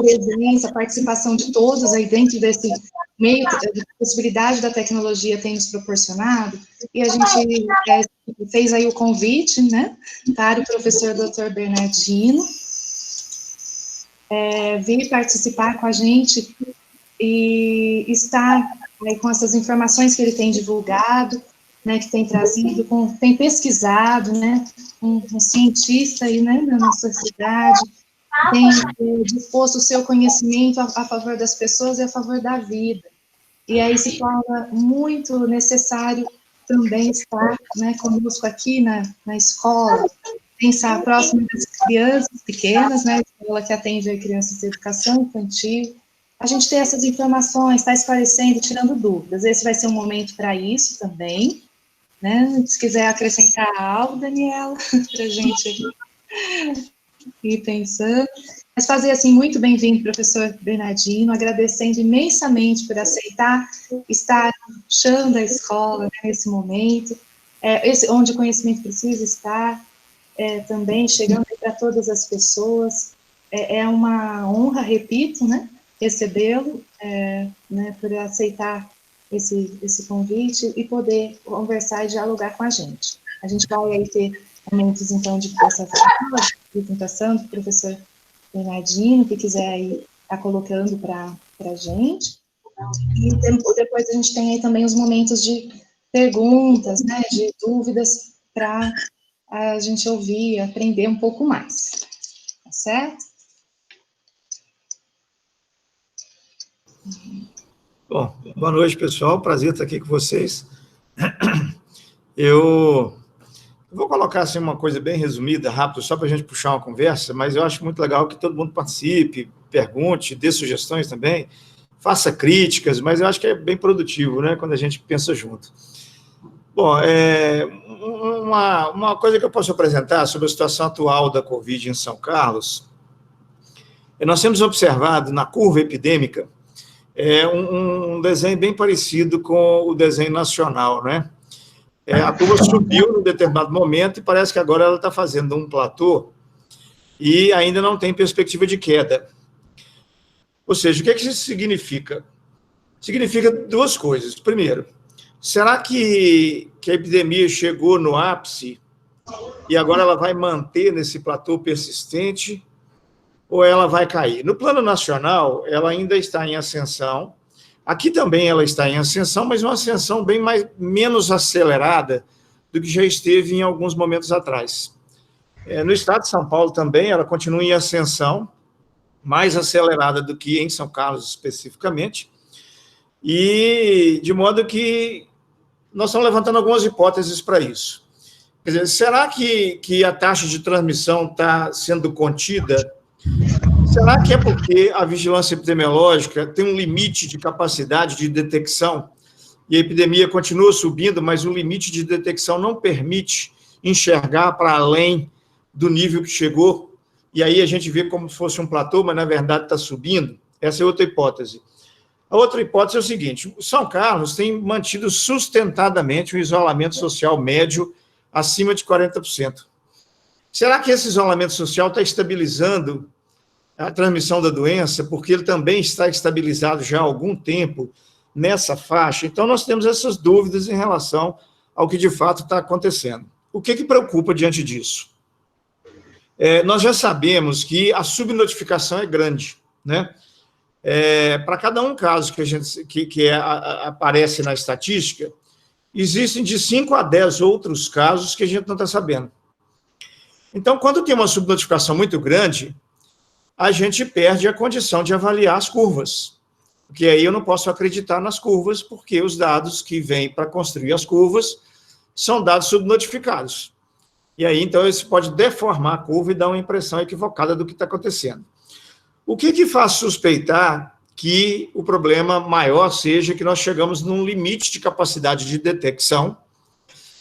presença, a participação de todos aí dentro desse meio de possibilidade da tecnologia tem nos proporcionado, e a gente fez aí o convite, né, para o professor Dr. Bernardino vir participar com a gente e estar aí com essas informações que ele tem divulgado, né, que tem trazido, tem pesquisado, né, um cientista aí, né, na nossa cidade, tem disposto o seu conhecimento a favor das pessoas e a favor da vida. E aí se torna muito necessário também estar, né, conosco aqui na escola, pensar próximo das crianças pequenas, né, a escola que atende a crianças de educação infantil, a gente ter essas informações, está esclarecendo, tirando dúvidas. Esse vai ser um momento para isso também, né, se quiser acrescentar algo, Daniela, para a gente ir pensando. Mas fazer assim, muito bem-vindo, professor Bernardino, agradecendo imensamente por aceitar estar no chão da escola, né, nesse momento, onde o conhecimento precisa estar, também chegando para todas as pessoas. É uma honra, repito, né, recebê-lo, né, por aceitar esse convite e poder conversar e dialogar com a gente. A gente vai aí ter momentos, então, de apresentação do professor Bernardino, que quiser aí estar colocando para a gente. E depois a gente tem aí também os momentos de perguntas, né, de dúvidas, para a gente ouvir, aprender um pouco mais. Tá certo? Bom, boa noite, pessoal. Prazer estar aqui com vocês. Eu vou colocar assim uma coisa bem resumida, rápido, só para a gente puxar uma conversa, mas eu acho muito legal que todo mundo participe, pergunte, dê sugestões também, faça críticas, mas eu acho que é bem produtivo, né, quando a gente pensa junto. Bom, uma coisa que eu posso apresentar sobre a situação atual da Covid em São Carlos, nós temos observado na curva epidêmica um desenho bem parecido com o desenho nacional, né? A curva subiu num determinado momento e parece que agora ela está fazendo um platô e ainda não tem perspectiva de queda. Ou seja, o que isso significa? Significa duas coisas. Primeiro, será que a epidemia chegou no ápice e agora ela vai manter nesse platô persistente ou ela vai cair? No plano nacional, ela ainda está em ascensão. Aqui também ela está em ascensão, mas uma ascensão bem menos acelerada do que já esteve em alguns momentos atrás. No estado de São Paulo também, ela continua em ascensão, mais acelerada do que em São Carlos especificamente, e de modo que nós estamos levantando algumas hipóteses para isso. Quer dizer, será que a taxa de transmissão está sendo contida? Será que é porque a vigilância epidemiológica tem um limite de capacidade de detecção e a epidemia continua subindo, mas o limite de detecção não permite enxergar para além do nível que chegou, e aí a gente vê como se fosse um platô, mas na verdade está subindo? Essa é outra hipótese. A outra hipótese é o seguinte: o São Carlos tem mantido sustentadamente um isolamento social médio acima de 40%. Será que esse isolamento social está estabilizando a transmissão da doença, porque ele também está estabilizado já há algum tempo nessa faixa? Então, nós temos essas dúvidas em relação ao que de fato está acontecendo. O que preocupa diante disso? Nós já sabemos que a subnotificação é grande, né? Para cada um caso que aparece na estatística, existem de 5 a 10 outros casos que a gente não está sabendo. Então, quando tem uma subnotificação muito grande, a gente perde a condição de avaliar as curvas, porque aí eu não posso acreditar nas curvas, porque os dados que vêm para construir as curvas são dados subnotificados. E aí, então, isso pode deformar a curva e dar uma impressão equivocada do que está acontecendo. O que faz suspeitar que o problema maior seja que nós chegamos num limite de capacidade de detecção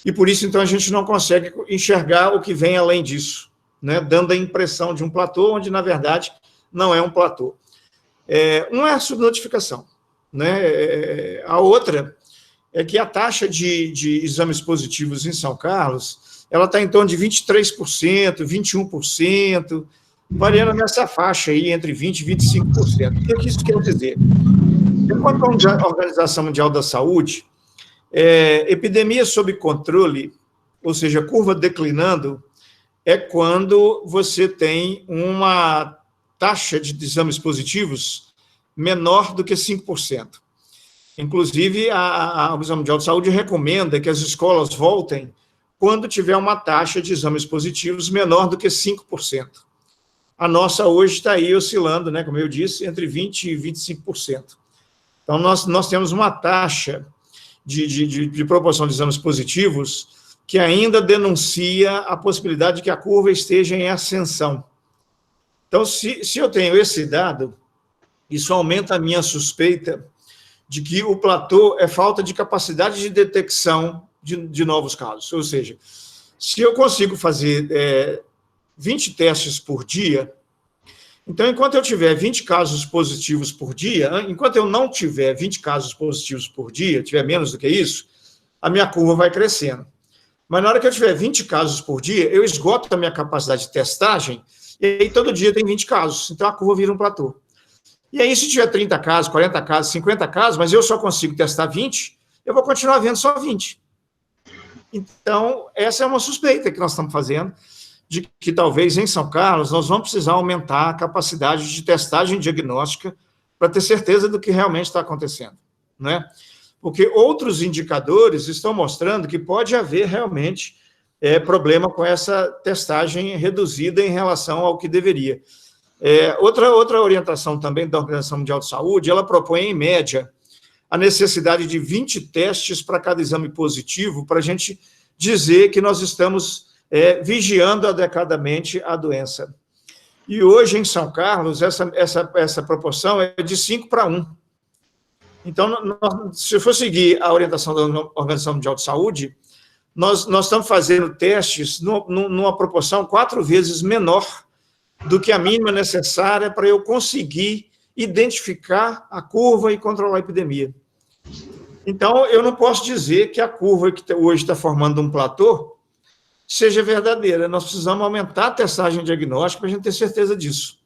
e, por isso, então, a gente não consegue enxergar o que vem além disso, né, dando a impressão de um platô, onde, na verdade, não é um platô. Uma é a subnotificação, né? A outra é que a taxa de exames positivos em São Carlos, ela está em torno de 23%, 21%, variando nessa faixa aí, entre 20% e 25%. O que isso quer dizer? Enquanto a Organização Mundial da Saúde, epidemia sob controle, ou seja, curva declinando, é quando você tem uma taxa de exames positivos menor do que 5%. Inclusive, a Organização Mundial de Saúde recomenda que as escolas voltem quando tiver uma taxa de exames positivos menor do que 5%. A nossa hoje está aí oscilando, né, como eu disse, entre 20% e 25%. Então, nós temos uma taxa de proporção de exames positivos que ainda denuncia a possibilidade de que a curva esteja em ascensão. Então, se eu tenho esse dado, isso aumenta a minha suspeita de que o platô é falta de capacidade de detecção de novos casos. Ou seja, se eu consigo fazer 20 testes por dia, então, enquanto eu tiver 20 casos positivos por dia, enquanto eu não tiver 20 casos positivos por dia, tiver menos do que isso, a minha curva vai crescendo. Mas na hora que eu tiver 20 casos por dia, eu esgoto a minha capacidade de testagem, e aí todo dia tem 20 casos, então a curva vira um platô. E aí, se tiver 30 casos, 40 casos, 50 casos, mas eu só consigo testar 20, eu vou continuar vendo só 20. Então, essa é uma suspeita que nós estamos fazendo, de que talvez em São Carlos nós vamos precisar aumentar a capacidade de testagem diagnóstica para ter certeza do que realmente está acontecendo, né? Porque outros indicadores estão mostrando que pode haver realmente problema com essa testagem reduzida em relação ao que deveria. Outra orientação também da Organização Mundial de Saúde, ela propõe, em média, a necessidade de 20 testes para cada exame positivo, para a gente dizer que nós estamos vigiando adequadamente a doença. E hoje, em São Carlos, essa proporção é de 5 para 1. Então, se eu for seguir a orientação da Organização Mundial de Saúde, nós estamos fazendo testes numa proporção 4 vezes menor do que a mínima necessária para eu conseguir identificar a curva e controlar a epidemia. Então, eu não posso dizer que a curva que hoje está formando um platô seja verdadeira. Nós precisamos aumentar a testagem diagnóstica para a gente ter certeza disso.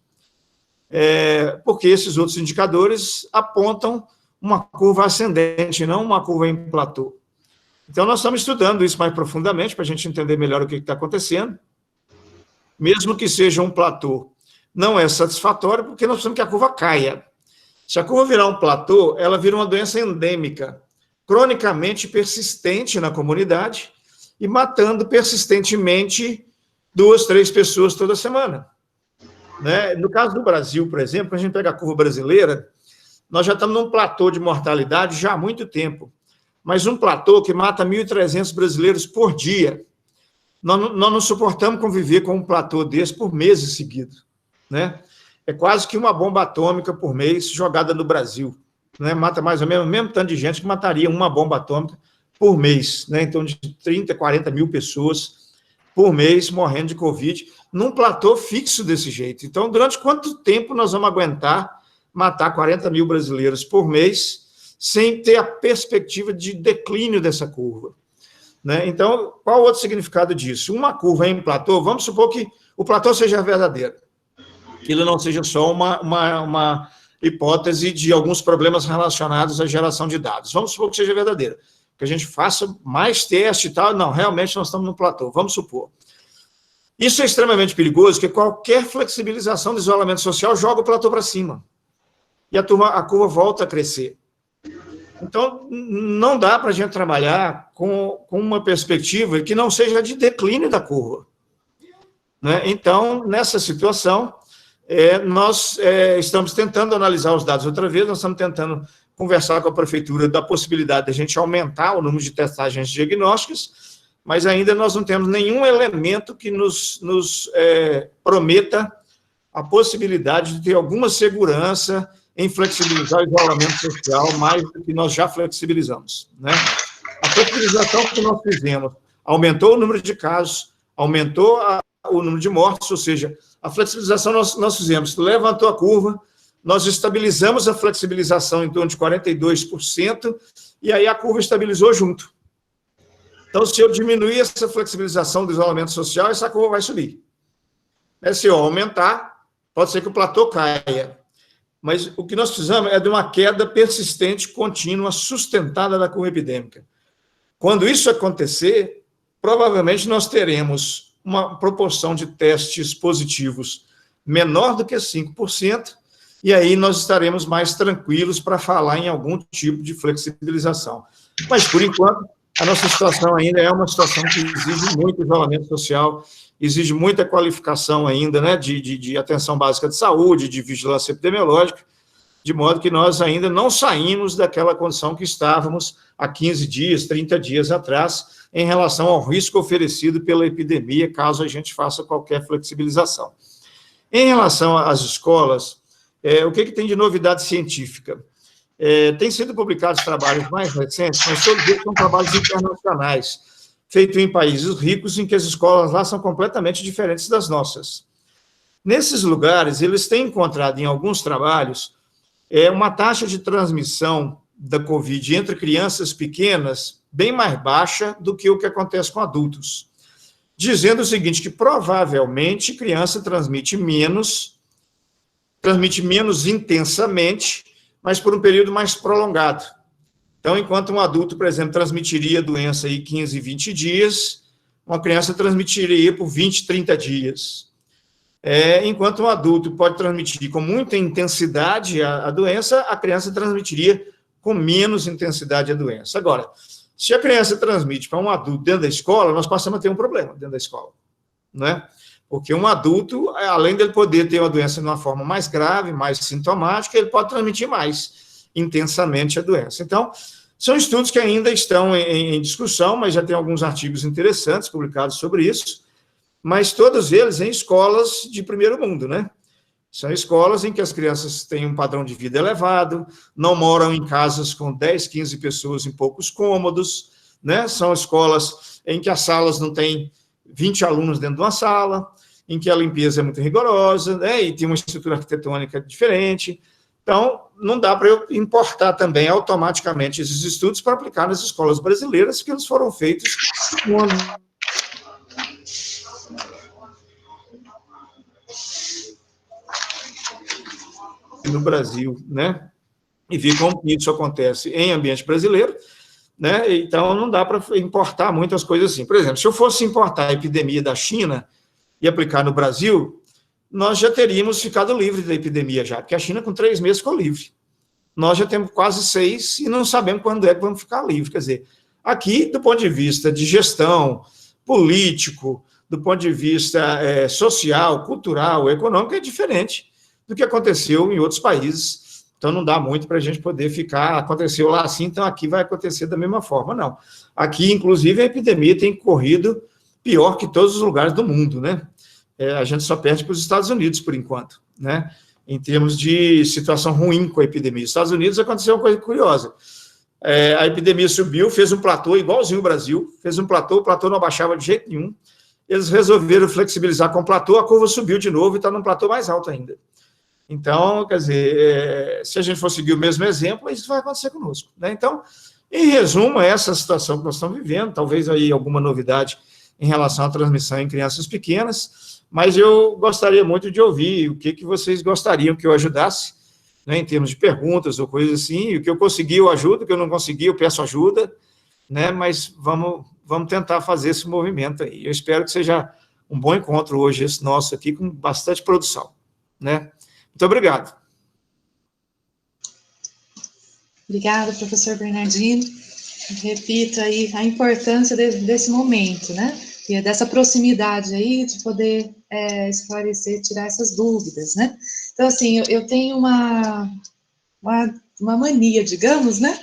Porque esses outros indicadores apontam uma curva ascendente, não uma curva em platô. Então, nós estamos estudando isso mais profundamente para a gente entender melhor o que está acontecendo. Mesmo que seja um platô, não é satisfatório, porque nós precisamos que a curva caia. Se a curva virar um platô, ela vira uma doença endêmica, cronicamente persistente na comunidade e matando persistentemente 2, 3 pessoas toda semana. Né? No caso do Brasil, por exemplo, a gente pega a curva brasileira, nós já estamos num platô de mortalidade já há muito tempo, mas um platô que mata 1.300 brasileiros por dia. Nós não suportamos conviver com um platô desse por meses seguidos, né? É quase que uma bomba atômica por mês jogada no Brasil, né? Mata mais ou menos o mesmo tanto de gente que mataria uma bomba atômica por mês, né? Então, de 30, 40 mil pessoas por mês morrendo de Covid, num platô fixo desse jeito. Então, durante quanto tempo nós vamos aguentar matar 40 mil brasileiros por mês sem ter a perspectiva de declínio dessa curva? Né? Então, qual o outro significado disso? Uma curva em platô, vamos supor que o platô seja verdadeiro, que ele não seja só uma hipótese de alguns problemas relacionados à geração de dados. Vamos supor que seja verdadeiro, que a gente faça mais teste e tal. Não, realmente nós estamos no platô, vamos supor. Isso é extremamente perigoso, porque qualquer flexibilização do isolamento social joga o platô para cima. E a curva volta a crescer. Então, não dá para a gente trabalhar com uma perspectiva que não seja de declínio da curva. Né? Então, nessa situação, nós estamos tentando analisar os dados outra vez, nós estamos tentando conversar com a prefeitura da possibilidade de a gente aumentar o número de testagens diagnósticas, mas ainda nós não temos nenhum elemento que nos prometa a possibilidade de ter alguma segurança em flexibilizar o isolamento social mais do que nós já flexibilizamos. Né? A flexibilização que nós fizemos aumentou o número de casos, aumentou o número de mortes, ou seja, a flexibilização nós fizemos, levantou a curva, nós estabilizamos a flexibilização em torno de 42%, e aí a curva estabilizou junto. Então, se eu diminuir essa flexibilização do isolamento social, essa curva vai subir. Se eu aumentar, pode ser que o platô caia, mas o que nós precisamos é de uma queda persistente, contínua, sustentada da curva epidêmica. Quando isso acontecer, provavelmente nós teremos uma proporção de testes positivos menor do que 5%, e aí nós estaremos mais tranquilos para falar em algum tipo de flexibilização. Mas, por enquanto, a nossa situação ainda é uma situação que exige muito isolamento social, exige muita qualificação ainda, né, de atenção básica de saúde, de vigilância epidemiológica, de modo que nós ainda não saímos daquela condição que estávamos há 15 dias, 30 dias atrás, em relação ao risco oferecido pela epidemia, caso a gente faça qualquer flexibilização. Em relação às escolas, o que tem de novidade científica? Tem sido publicados trabalhos mais recentes, mas todos eles são trabalhos internacionais, feitos em países ricos, em que as escolas lá são completamente diferentes das nossas. Nesses lugares, eles têm encontrado em alguns trabalhos uma taxa de transmissão da Covid entre crianças pequenas bem mais baixa do que o que acontece com adultos, dizendo o seguinte, que provavelmente criança transmite menos intensamente, mas por um período mais prolongado. Então, enquanto um adulto, por exemplo, transmitiria a doença aí 15, 20 dias, uma criança transmitiria por 20, 30 dias. Enquanto um adulto pode transmitir com muita intensidade a doença, a criança transmitiria com menos intensidade a doença. Agora, se a criança transmite para um adulto dentro da escola, nós passamos a ter um problema dentro da escola, né? Porque um adulto, além dele poder ter uma doença de uma forma mais grave, mais sintomática, ele pode transmitir mais intensamente a doença. Então, são estudos que ainda estão em discussão, mas já tem alguns artigos interessantes publicados sobre isso, mas todos eles em escolas de primeiro mundo, né? São escolas em que as crianças têm um padrão de vida elevado, não moram em casas com 10, 15 pessoas em poucos cômodos, né? São escolas em que as salas não têm 20 alunos dentro de uma sala, em que a limpeza é muito rigorosa, né? E tem uma estrutura arquitetônica diferente. Então, não dá para eu importar também automaticamente esses estudos para aplicar nas escolas brasileiras, porque eles foram feitos no Brasil, né? E ver como isso acontece em ambiente brasileiro, né? Então, não dá para importar muitas coisas assim. Por exemplo, se eu fosse importar a epidemia da China e aplicar no Brasil, nós já teríamos ficado livre da epidemia já, porque a China com 3 meses ficou livre. Nós já temos quase 6 e não sabemos quando é que vamos ficar livre. Quer dizer, aqui, do ponto de vista de gestão, político, do ponto de vista social, cultural, econômico, é diferente do que aconteceu em outros países. Então, não dá muito para a gente poder ficar, aconteceu lá assim, então aqui vai acontecer da mesma forma, não. Aqui, inclusive, a epidemia tem corrido pior que todos os lugares do mundo, né? A gente só perde para os Estados Unidos, por enquanto, né? Em termos de situação ruim com a epidemia. Nos Estados Unidos aconteceu uma coisa curiosa. A epidemia subiu, fez um platô igualzinho o Brasil, fez um platô, o platô não abaixava de jeito nenhum. Eles resolveram flexibilizar com o platô, a curva subiu de novo e está num platô mais alto ainda. Então, quer dizer, se a gente for seguir o mesmo exemplo, isso vai acontecer conosco, né? Então, em resumo, essa situação que nós estamos vivendo, talvez aí alguma novidade em relação à transmissão em crianças pequenas, mas eu gostaria muito de ouvir o que vocês gostariam que eu ajudasse, né, em termos de perguntas ou coisas assim, o que eu consegui eu ajudo, o que eu não consegui eu peço ajuda, né, mas vamos tentar fazer esse movimento aí. Eu espero que seja um bom encontro hoje esse nosso aqui, com bastante produção, né. Muito obrigado. Obrigada, professor Bernardino. Repito aí a importância desse momento, né? E dessa proximidade aí de poder esclarecer, tirar essas dúvidas, né? Então, assim, eu tenho uma mania, digamos, né?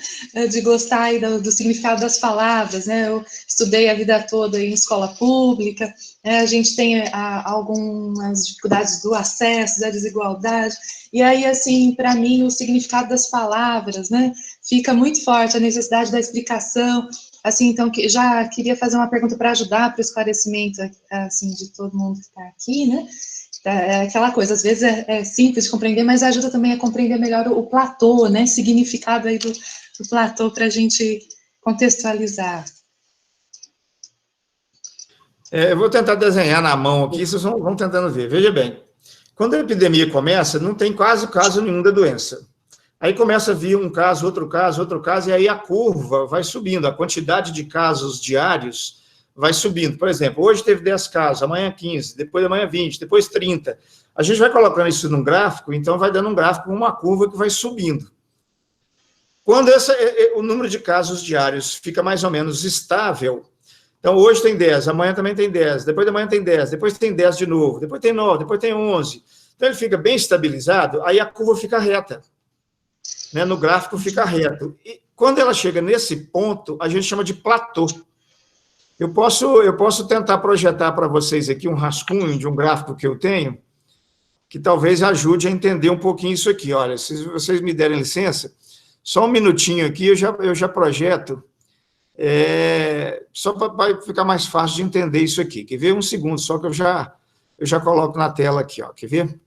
De gostar aí do significado das palavras, né? Eu estudei a vida toda em escola pública, né? A gente tem algumas dificuldades do acesso, da desigualdade, e aí, assim, para mim, o significado das palavras, né? Fica muito forte, a necessidade da explicação, assim, então, já queria fazer uma pergunta para ajudar para o esclarecimento, assim, de todo mundo que está aqui, né? Aquela coisa, às vezes é simples de compreender, mas ajuda também a compreender melhor o platô, né? Significado aí do platô para a gente contextualizar. Eu vou tentar desenhar na mão aqui, vocês vão tentando ver. Veja bem, Quando a epidemia começa, não tem quase caso nenhum da doença. Aí começa a vir um caso, outro caso, e aí a curva vai subindo, a quantidade de casos diários vai subindo. Por exemplo, hoje teve 10 casos, amanhã 15, depois amanhã 20, depois 30. A gente vai colocando isso num gráfico, então vai dando um gráfico com uma curva que vai subindo. Quando o número de casos diários fica mais ou menos estável, então hoje tem 10, amanhã também tem 10, depois de amanhã tem 10, depois tem 10 de novo, depois tem 9, depois tem 11. Então ele fica bem estabilizado, aí a curva fica reta. Né, no gráfico fica reto. E quando ela chega nesse ponto, a gente chama de platô. Eu posso tentar projetar para vocês aqui um rascunho de um gráfico que eu tenho, que talvez ajude a entender um pouquinho isso aqui. Olha, se vocês me derem licença, só um minutinho aqui, eu já projeto, só para ficar mais fácil de entender isso aqui. Quer ver? Um segundo, só que eu já coloco na tela aqui, ó. Quer ver?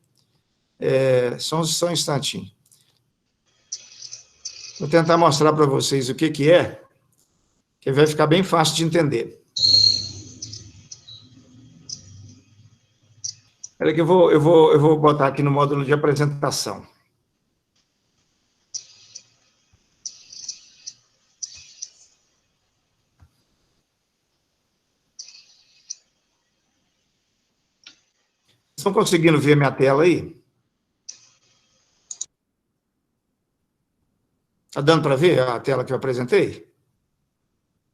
Só um instantinho. Vou tentar mostrar para vocês o que é, que vai ficar bem fácil de entender. Espera que eu vou botar aqui no módulo de apresentação. Estão conseguindo ver minha tela aí? Está dando para ver a tela que eu apresentei?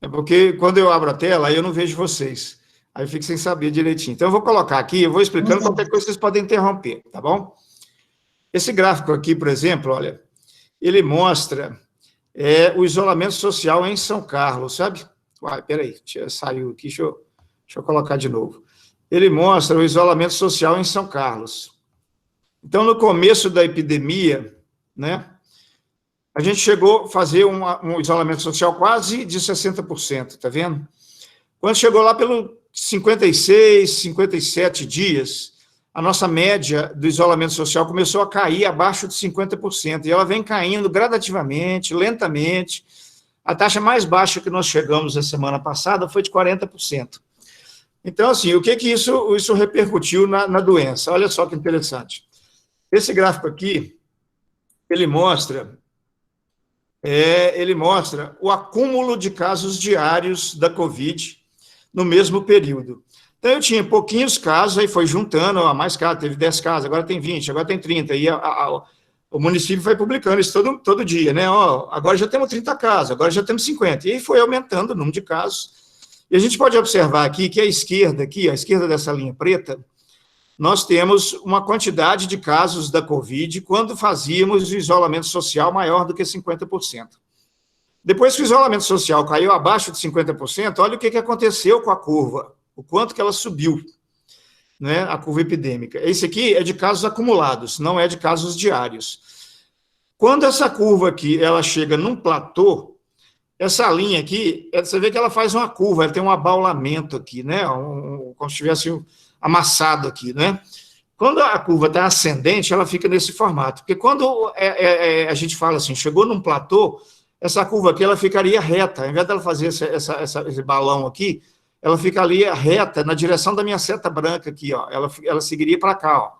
É porque quando eu abro a tela, aí eu não vejo vocês. Aí eu fico sem saber direitinho. Então, eu vou colocar aqui, eu vou explicando, qualquer coisa vocês podem interromper, tá bom? Esse gráfico aqui, por exemplo, olha, ele mostra o isolamento social em São Carlos, sabe? Uai, peraí, saiu aqui, deixa eu colocar de novo. Ele mostra o isolamento social em São Carlos. Então, no começo da epidemia, né, a gente chegou a fazer um isolamento social quase de 60%, tá vendo? Quando chegou lá pelo 56, 57 dias, a nossa média do isolamento social começou a cair abaixo de 50%, e ela vem caindo gradativamente, lentamente. A taxa mais baixa que nós chegamos a semana passada foi de 40%. Então, assim, o que isso repercutiu na doença? Olha só que interessante. Esse gráfico aqui, ele mostra o acúmulo de casos diários da Covid no mesmo período. Então, eu tinha pouquinhos casos, aí foi juntando, mais casos, teve 10 casos, agora tem 20, agora tem 30, e o município vai publicando isso todo dia, né? Agora já temos 30 casos, agora já temos 50, e aí foi aumentando o número de casos. E a gente pode observar aqui que a esquerda dessa linha preta, nós temos uma quantidade de casos da Covid quando fazíamos o isolamento social maior do que 50%. Depois que o isolamento social caiu abaixo de 50%, olha o que aconteceu com a curva, o quanto que ela subiu, né, a curva epidêmica. Esse aqui é de casos acumulados, não é de casos diários. Quando essa curva aqui, ela chega num platô, essa linha aqui, você vê que ela faz uma curva, ela tem um abaulamento aqui, né, como se tivesse amassado aqui, né? Quando a curva está ascendente, ela fica nesse formato, porque quando a gente fala assim, chegou num platô, essa curva aqui, ela ficaria reta, ao invés dela fazer esse balão aqui, ela ficaria reta na direção da minha seta branca aqui, ó, ela seguiria para cá, ó.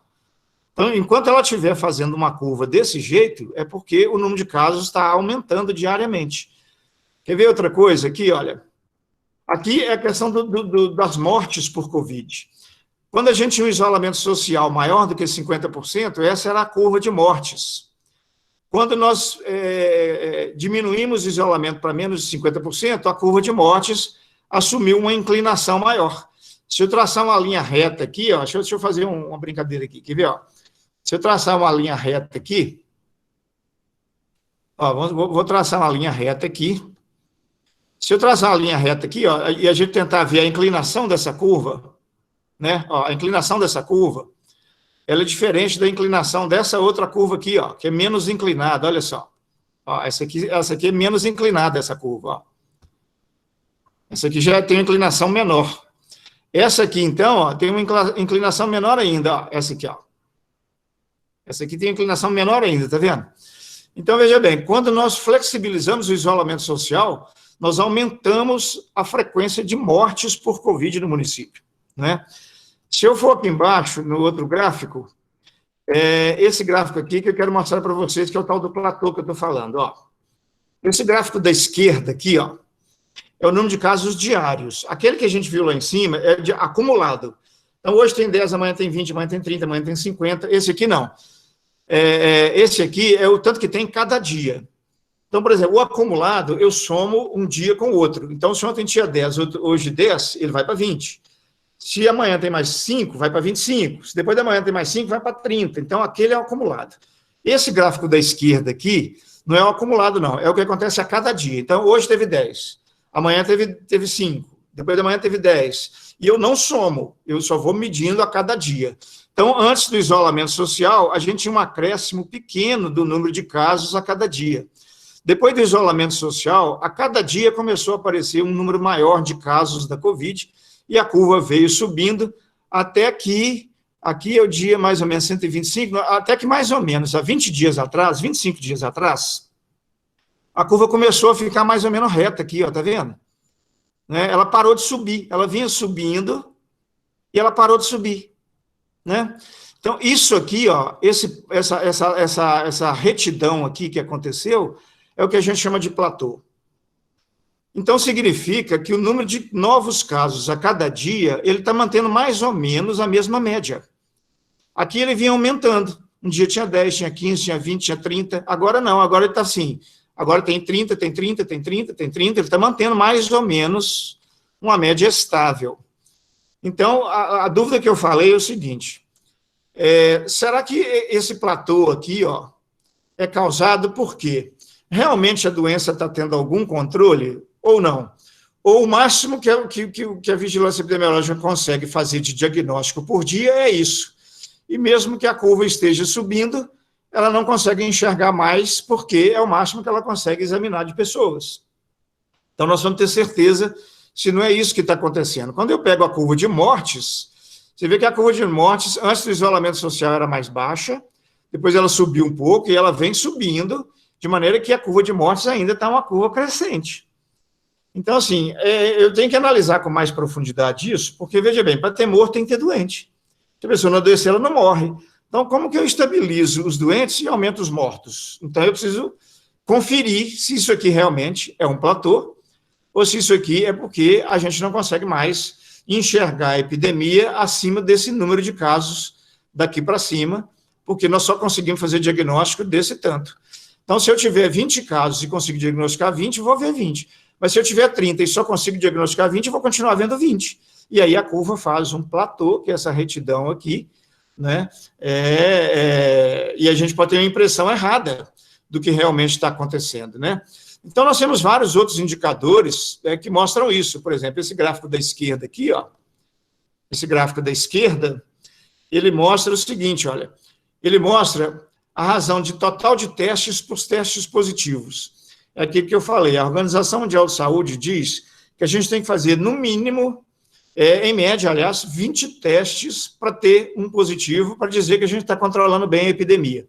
Então, enquanto ela estiver fazendo uma curva desse jeito, é porque o número de casos está aumentando diariamente. Quer ver outra coisa aqui, olha? Aqui é a questão das mortes por Covid. Quando a gente tinha um isolamento social maior do que 50%, essa era a curva de mortes. Quando nós diminuímos o isolamento para menos de 50%, a curva de mortes assumiu uma inclinação maior. Se eu traçar uma linha reta aqui, ó, deixa eu fazer uma brincadeira aqui, quer ver? Ó? Se eu traçar uma linha reta aqui, ó, vou traçar uma linha reta aqui. Se eu traçar uma linha reta aqui, ó, e a gente tentar ver a inclinação dessa curva, né? Ó, a inclinação dessa curva, ela é diferente da inclinação dessa outra curva aqui, ó, que é menos inclinada, olha só. Ó, essa aqui é menos inclinada, essa curva, ó. Essa aqui já tem uma inclinação menor. Essa aqui, então, ó, tem uma inclinação menor ainda, ó, essa aqui, ó. Essa aqui tem inclinação menor ainda, tá vendo? Então, veja bem, quando nós flexibilizamos o isolamento social, nós aumentamos a frequência de mortes por Covid no município, né? Se eu for aqui embaixo, no outro gráfico, esse gráfico aqui que eu quero mostrar para vocês, que é o tal do platô que eu estou falando. Ó. Esse gráfico da esquerda aqui, ó, é o número de casos diários. Aquele que a gente viu lá em cima é de acumulado. Então, hoje tem 10, amanhã tem 20, amanhã tem 30, amanhã tem 50. Esse aqui não. Esse aqui é o tanto que tem cada dia. Então, por exemplo, o acumulado, eu somo um dia com o outro. Então, se ontem tinha 10, hoje 10, ele vai para 20. Se amanhã tem mais 5, vai para 25. Se depois da manhã tem mais 5, vai para 30. Então, aquele é o acumulado. Esse gráfico da esquerda aqui não é o acumulado, não. É o que acontece a cada dia. Então, hoje teve 10. Amanhã teve 5. Depois da manhã teve 10. E eu não somo. Eu só vou medindo a cada dia. Então, antes do isolamento social, a gente tinha um acréscimo pequeno do número de casos a cada dia. Depois do isolamento social, a cada dia começou a aparecer um número maior de casos da Covid, e a curva veio subindo até que, aqui é o dia mais ou menos 125, até que mais ou menos, há 20 dias atrás, 25 dias atrás, a curva começou a ficar mais ou menos reta aqui, ó, tá vendo? Né? Ela parou de subir, ela vinha subindo e ela parou de subir, né? Então, isso aqui, ó, essa retidão aqui que aconteceu, é o que a gente chama de platô. Então, significa que o número de novos casos a cada dia, ele está mantendo mais ou menos a mesma média. Aqui ele vinha aumentando. Um dia tinha 10, tinha 15, tinha 20, tinha 30. Agora não, agora ele está assim. Agora tem 30, tem 30, tem 30, tem 30. Ele está mantendo mais ou menos uma média estável. Então, a dúvida que eu falei é o seguinte. Será que esse platô aqui, ó, é causado por quê? Realmente a doença está tendo algum controle ou não? Ou o máximo que a vigilância epidemiológica consegue fazer de diagnóstico por dia é isso. E mesmo que a curva esteja subindo, ela não consegue enxergar mais, porque é o máximo que ela consegue examinar de pessoas. Então, nós vamos ter certeza se não é isso que está acontecendo. Quando eu pego a curva de mortes, você vê que a curva de mortes, antes do isolamento social, era mais baixa, depois ela subiu um pouco e ela vem subindo, de maneira que a curva de mortes ainda está uma curva crescente. Então, assim, eu tenho que analisar com mais profundidade isso, porque, veja bem, para ter morto tem que ter doente. Se a pessoa não adoecer, ela não morre. Então, como que eu estabilizo os doentes e aumento os mortos? Então, eu preciso conferir se isso aqui realmente é um platô, ou se isso aqui é porque a gente não consegue mais enxergar a epidemia acima desse número de casos daqui para cima, porque nós só conseguimos fazer diagnóstico desse tanto. Então, se eu tiver 20 casos e conseguir diagnosticar 20, vou ver 20. Mas se eu tiver 30 e só consigo diagnosticar 20, eu vou continuar vendo 20. E aí a curva faz um platô, que é essa retidão aqui, né? E a gente pode ter uma impressão errada do que realmente está acontecendo, né? Então, nós temos vários outros indicadores que mostram isso. Por exemplo, esse gráfico da esquerda aqui, ó, esse gráfico da esquerda, ele mostra o seguinte, olha, ele mostra a razão de total de testes por testes positivos. É aquilo que eu falei, a Organização Mundial de Saúde diz que a gente tem que fazer, no mínimo, em média, aliás, 20 testes para ter um positivo, para dizer que a gente está controlando bem a epidemia.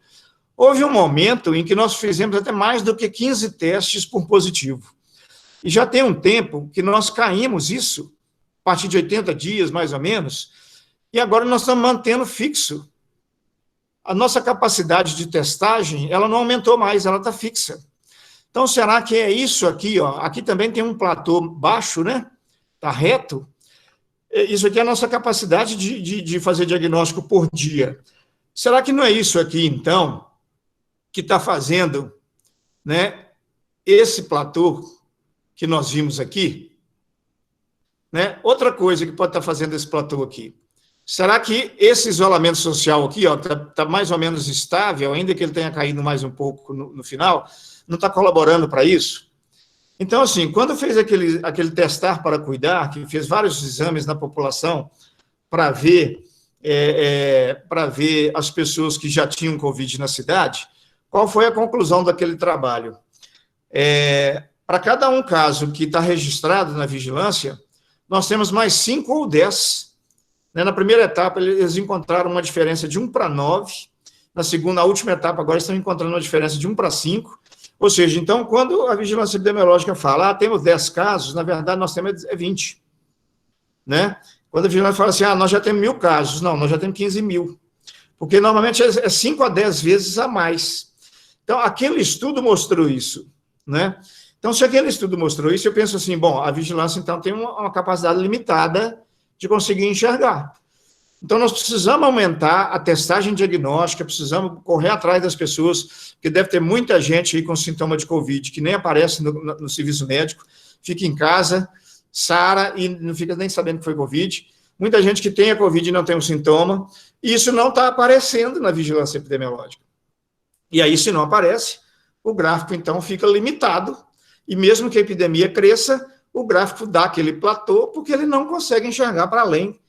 Houve um momento em que nós fizemos até mais do que 15 testes por positivo. E já tem um tempo que nós caímos isso, a partir de 80 dias, mais ou menos, e agora nós estamos mantendo fixo. A nossa capacidade de testagem, ela não aumentou mais, ela está fixa. Então, será que é isso aqui, ó? Aqui também tem um platô baixo, né? Está reto. Isso aqui é a nossa capacidade de fazer diagnóstico por dia. Será que não é isso aqui, então, que está fazendo, né, esse platô que nós vimos aqui? Né? Outra coisa que pode estar fazendo esse platô aqui. Será que esse isolamento social aqui está mais ou menos estável, ainda que ele tenha caído mais um pouco no final, não está colaborando para isso? Então, assim, quando fez aquele testar para cuidar, que fez vários exames na população para ver as pessoas que já tinham Covid na cidade, qual foi a conclusão daquele trabalho? Para cada um caso que está registrado na vigilância, nós temos mais 5 ou 10. Na primeira etapa, eles encontraram uma diferença de 1 para 9. Na última etapa, agora estão encontrando uma diferença de 1 para 5. Ou seja, então, quando a vigilância epidemiológica fala, temos 10 casos, na verdade, nós temos 20. Né? Quando a vigilância fala assim, nós já temos 1.000 casos. Não, nós já temos 15 mil. porque normalmente é 5 a 10 vezes a mais. Então, aquele estudo mostrou isso, né? Então, se aquele estudo mostrou isso, eu penso assim, bom, a vigilância, então, tem uma capacidade limitada de conseguir enxergar. Então, nós precisamos aumentar a testagem diagnóstica, precisamos correr atrás das pessoas, porque deve ter muita gente aí com sintoma de Covid, que nem aparece no serviço médico, fica em casa, sara e não fica nem sabendo que foi Covid. Muita gente que tem a Covid e não tem um sintoma, e isso não está aparecendo na vigilância epidemiológica. E aí, se não aparece, o gráfico, então, fica limitado, e mesmo que a epidemia cresça, o gráfico dá aquele platô, porque ele não consegue enxergar para além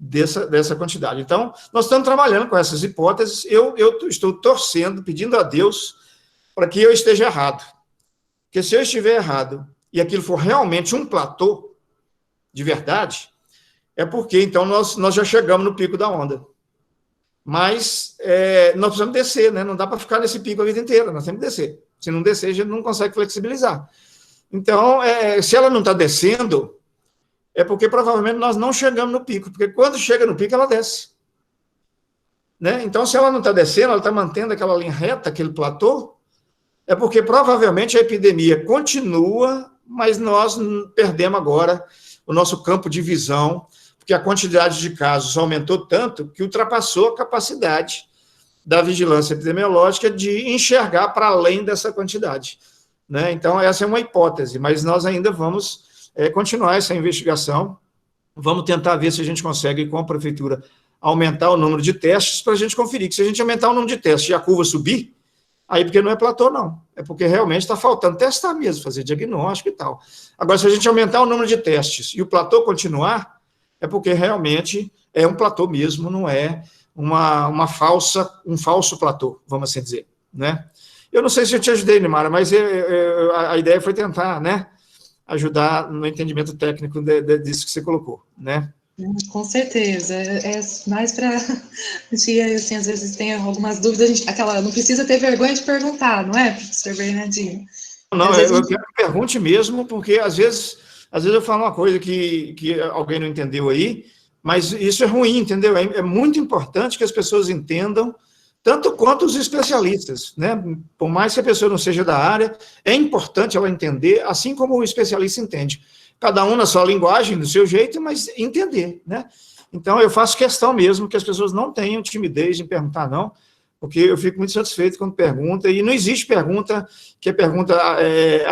dessa quantidade. Então, nós estamos trabalhando com essas hipóteses, eu estou torcendo, pedindo a Deus para que eu esteja errado. Porque se eu estiver errado e aquilo for realmente um platô de verdade, é porque, então, nós já chegamos no pico da onda. Mas nós precisamos descer, né? Não dá para ficar nesse pico a vida inteira, nós temos que descer. Se não descer, a gente não consegue flexibilizar. Então, se ela não está descendo, é porque provavelmente nós não chegamos no pico, porque quando chega no pico, ela desce. Né? Então, se ela não está descendo, ela está mantendo aquela linha reta, aquele platô, é porque provavelmente a epidemia continua, mas nós perdemos agora o nosso campo de visão, porque a quantidade de casos aumentou tanto que ultrapassou a capacidade da vigilância epidemiológica de enxergar para além dessa quantidade. Né? Então, essa é uma hipótese, mas nós ainda vamos continuar essa investigação, vamos tentar ver se a gente consegue, com a prefeitura, aumentar o número de testes para a gente conferir, que se a gente aumentar o número de testes e a curva subir, aí porque não é platô, não, é porque realmente está faltando testar mesmo, fazer diagnóstico e tal. Agora, se a gente aumentar o número de testes e o platô continuar, é porque realmente é um platô mesmo, não é um falso platô, vamos assim dizer, né? Eu não sei se eu te ajudei, Nimara, mas a ideia foi tentar, né, ajudar no entendimento técnico disso que você colocou, né? Com certeza, é mais para assim, às vezes tem algumas dúvidas, não precisa ter vergonha de perguntar, não é, professor Bernardino? Não, eu quero que pergunte mesmo, porque às vezes eu falo uma coisa que alguém não entendeu aí, mas isso é ruim, entendeu? É muito importante que as pessoas entendam, tanto quanto os especialistas, né? Por mais que a pessoa não seja da área, é importante ela entender, assim como o especialista entende. Cada um na sua linguagem, do seu jeito, mas entender, né? Então, eu faço questão mesmo que as pessoas não tenham timidez em perguntar, não, porque eu fico muito satisfeito quando pergunta, e não existe pergunta que a pergunta é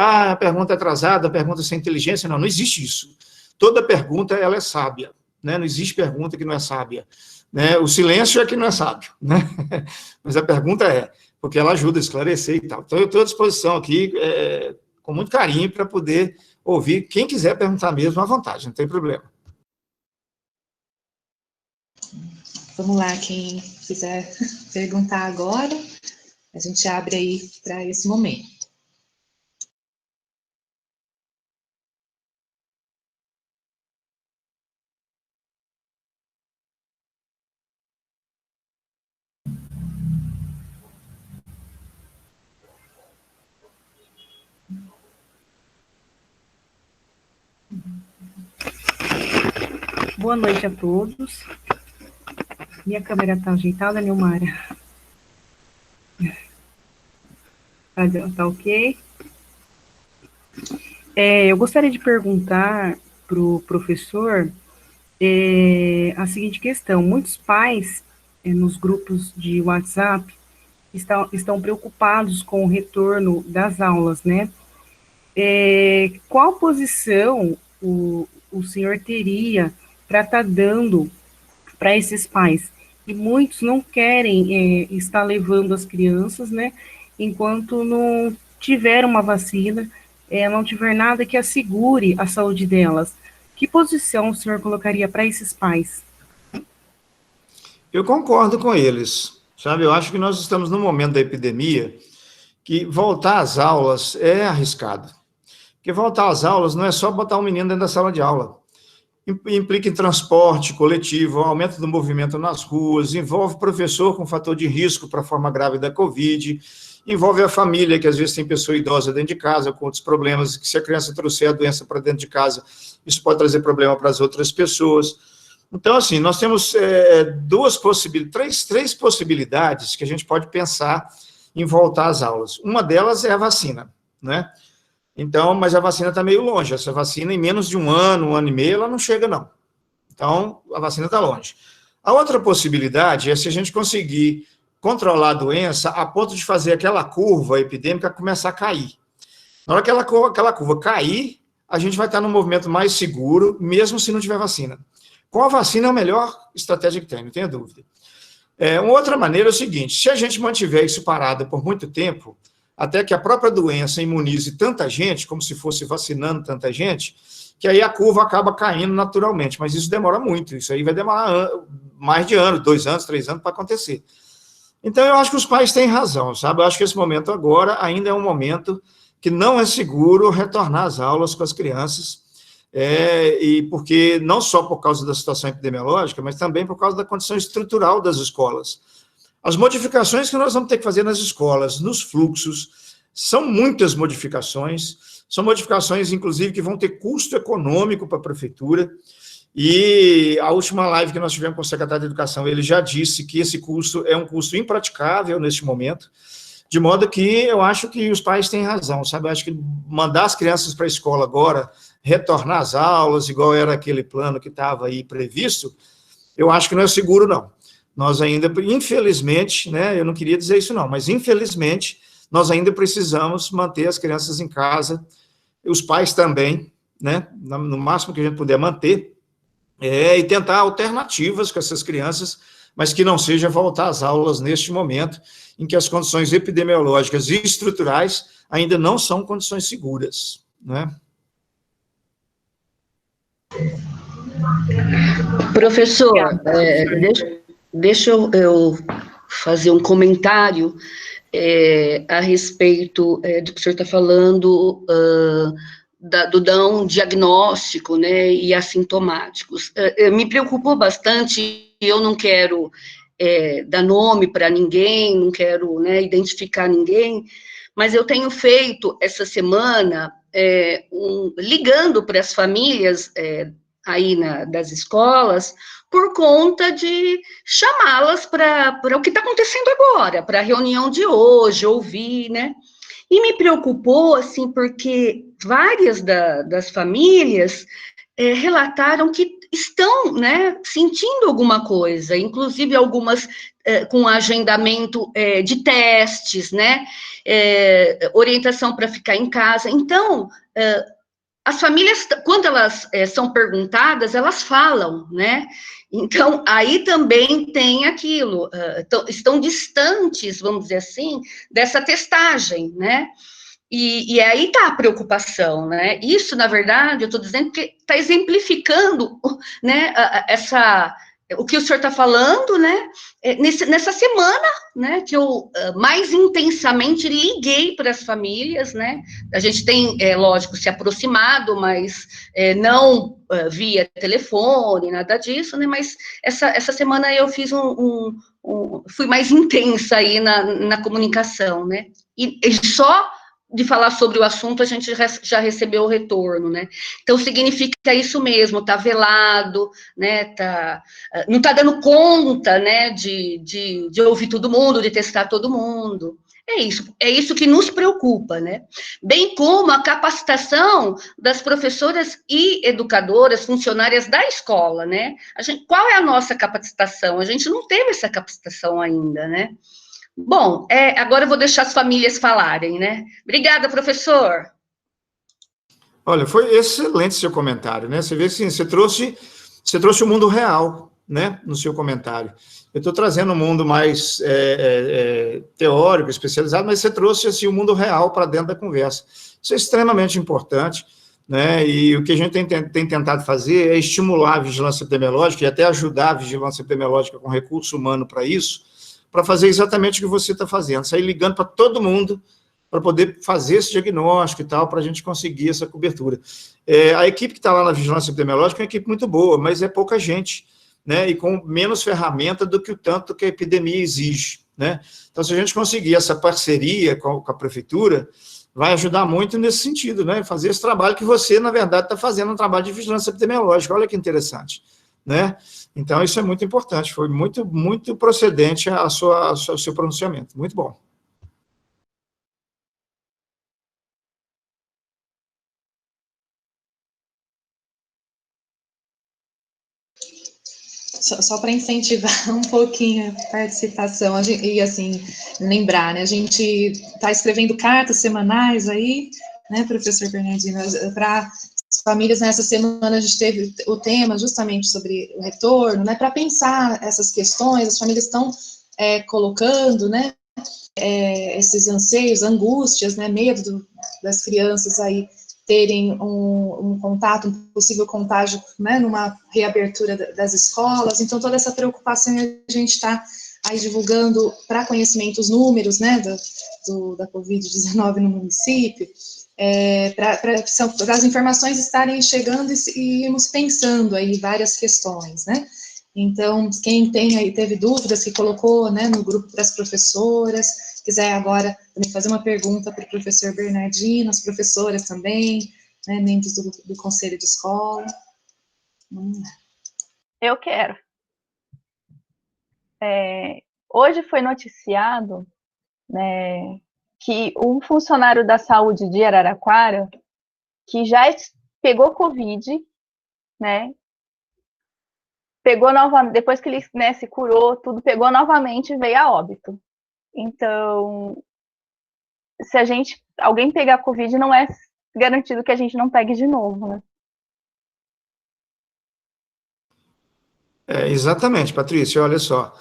atrasada, a pergunta sem inteligência, não existe isso. Toda pergunta, ela é sábia, né? Não existe pergunta que não é sábia. Né? O silêncio é que não é sábio, né? Mas a pergunta porque ela ajuda a esclarecer e tal. Então, eu estou à disposição aqui, com muito carinho, para poder ouvir. Quem quiser perguntar mesmo, à vontade, não tem problema. Vamos lá, quem quiser perguntar agora, a gente abre aí para esse momento. Boa noite a todos. Minha câmera está ajeitada, Nilmara? Tá ok? Eu gostaria de perguntar para o professor a seguinte questão. Muitos pais, nos grupos de WhatsApp, estão preocupados com o retorno das aulas, né? Qual posição o senhor teria para estar dando para esses pais? E muitos não querem estar levando as crianças, né, enquanto não tiver uma vacina, não tiver nada que assegure a saúde delas. Que posição o senhor colocaria para esses pais? Eu concordo com eles, sabe? Eu acho que nós estamos num momento da epidemia que voltar às aulas é arriscado. Porque voltar às aulas não é só botar um menino dentro da sala de aula. Implica em transporte coletivo, aumento do movimento nas ruas, envolve professor com fator de risco para a forma grave da Covid, envolve a família, que às vezes tem pessoa idosa dentro de casa, com outros problemas, que se a criança trouxer a doença para dentro de casa, isso pode trazer problema para as outras pessoas. Então, assim, nós temos três possibilidades que a gente pode pensar em voltar às aulas. Uma delas é a vacina, né? Então, mas a vacina está meio longe. Essa vacina, em menos de um ano e meio, ela não chega, não. Então, a vacina está longe. A outra possibilidade é se a gente conseguir controlar a doença a ponto de fazer aquela curva epidêmica começar a cair. Na hora que aquela curva cair, a gente vai estar num movimento mais seguro, mesmo se não tiver vacina. Com a vacina é a melhor estratégia que tem, não tenha dúvida. Uma outra maneira é o seguinte, se a gente mantiver isso parado por muito tempo, até que a própria doença imunize tanta gente, como se fosse vacinando tanta gente, que aí a curva acaba caindo naturalmente, mas isso demora muito, isso aí vai demorar mais de ano, 2 anos, 3 anos para acontecer. Então, eu acho que os pais têm razão, sabe? Eu acho que esse momento agora ainda é um momento que não é seguro retornar às aulas com as crianças, e porque não só por causa da situação epidemiológica, mas também por causa da condição estrutural das escolas. As modificações que nós vamos ter que fazer nas escolas, nos fluxos, são muitas modificações, são modificações, inclusive, que vão ter custo econômico para a prefeitura, e a última live que nós tivemos com o secretário de Educação, ele já disse que esse custo é um custo impraticável neste momento, de modo que eu acho que os pais têm razão, sabe? Eu acho que mandar as crianças para a escola agora, retornar às aulas, igual era aquele plano que estava aí previsto, eu acho que não é seguro, não. Nós ainda, infelizmente, né, eu não queria dizer isso não, mas infelizmente, nós ainda precisamos manter as crianças em casa, os pais também, né, no máximo que a gente puder manter, e tentar alternativas com essas crianças, mas que não seja voltar às aulas neste momento, em que as condições epidemiológicas e estruturais ainda não são condições seguras, né? Professor, deixa eu fazer um comentário a respeito do que o senhor está falando, do não diagnóstico, né, e assintomáticos. Me preocupou bastante, eu não quero dar nome para ninguém, não quero, né, identificar ninguém, mas eu tenho feito essa semana, ligando para as famílias aí das escolas, por conta de chamá-las para o que está acontecendo agora, para a reunião de hoje, ouvir, né? E me preocupou, assim, porque várias das famílias relataram que estão, né, sentindo alguma coisa, inclusive algumas com agendamento de testes, né, orientação para ficar em casa. Então, as famílias, quando elas são perguntadas, elas falam, né? Então, aí também tem aquilo, estão distantes, vamos dizer assim, dessa testagem, né? E aí está a preocupação, né? Isso, na verdade, eu estou dizendo que está exemplificando, né, o que o senhor está falando, né, nessa semana, né, que eu mais intensamente liguei para as famílias, né, a gente tem, lógico, se aproximado, mas não via telefone, nada disso, né, mas essa semana eu fiz fui mais intensa aí na comunicação, né, e só de falar sobre o assunto, a gente já recebeu o retorno, né? Então, significa isso mesmo, tá velado, né? Não tá dando conta, né? De ouvir todo mundo, de testar todo mundo. É isso que nos preocupa, né? Bem como a capacitação das professoras e educadoras, funcionárias da escola, né? Qual é a nossa capacitação? A gente não teve essa capacitação ainda, né? Bom, agora eu vou deixar as famílias falarem, né? Obrigada, professor. Olha, foi excelente seu comentário, né? Você vê que você trouxe o mundo real, né, no seu comentário. Eu estou trazendo um mundo mais teórico, especializado, mas você trouxe assim, o mundo real para dentro da conversa. Isso é extremamente importante, né? E o que a gente tem tentado fazer é estimular a vigilância epidemiológica e até ajudar a vigilância epidemiológica com recurso humano para isso, para fazer exatamente o que você está fazendo, sair ligando para todo mundo, para poder fazer esse diagnóstico e tal, para a gente conseguir essa cobertura. A equipe que está lá na vigilância epidemiológica é uma equipe muito boa, mas é pouca gente, né, e com menos ferramenta do que o tanto que a epidemia exige, né? Então, se a gente conseguir essa parceria com a prefeitura, vai ajudar muito nesse sentido, né, fazer esse trabalho que você, na verdade, está fazendo, um trabalho de vigilância epidemiológica, olha que interessante. né? Então, isso é muito importante, foi muito procedente o seu pronunciamento, muito bom. Só para incentivar um pouquinho a participação, e assim, lembrar, né, a gente está escrevendo cartas semanais aí, né, professor Bernardino, para as famílias. Nessa semana a gente teve o tema justamente sobre o retorno, né, para pensar essas questões, as famílias estão colocando, né, esses anseios, angústias, né, medo das crianças aí terem um contato, um possível contágio, né, numa reabertura das escolas. Então, toda essa preocupação a gente está aí divulgando para conhecimento os números, né, da Covid-19 no município, para as informações estarem chegando e irmos pensando aí várias questões, né. Então, quem teve dúvidas, que colocou, né, no grupo para as professoras, quiser agora também fazer uma pergunta para o professor Bernardino, as professoras também, né, membros do conselho de escola. Eu quero. Hoje foi noticiado, né, que um funcionário da saúde de Araraquara, que já pegou Covid, né, pegou novamente, depois que ele, né, se curou, tudo, pegou novamente e veio a óbito. Então, se alguém pegar Covid, não é garantido que a gente não pegue de novo, né? Exatamente, Patrícia, olha só.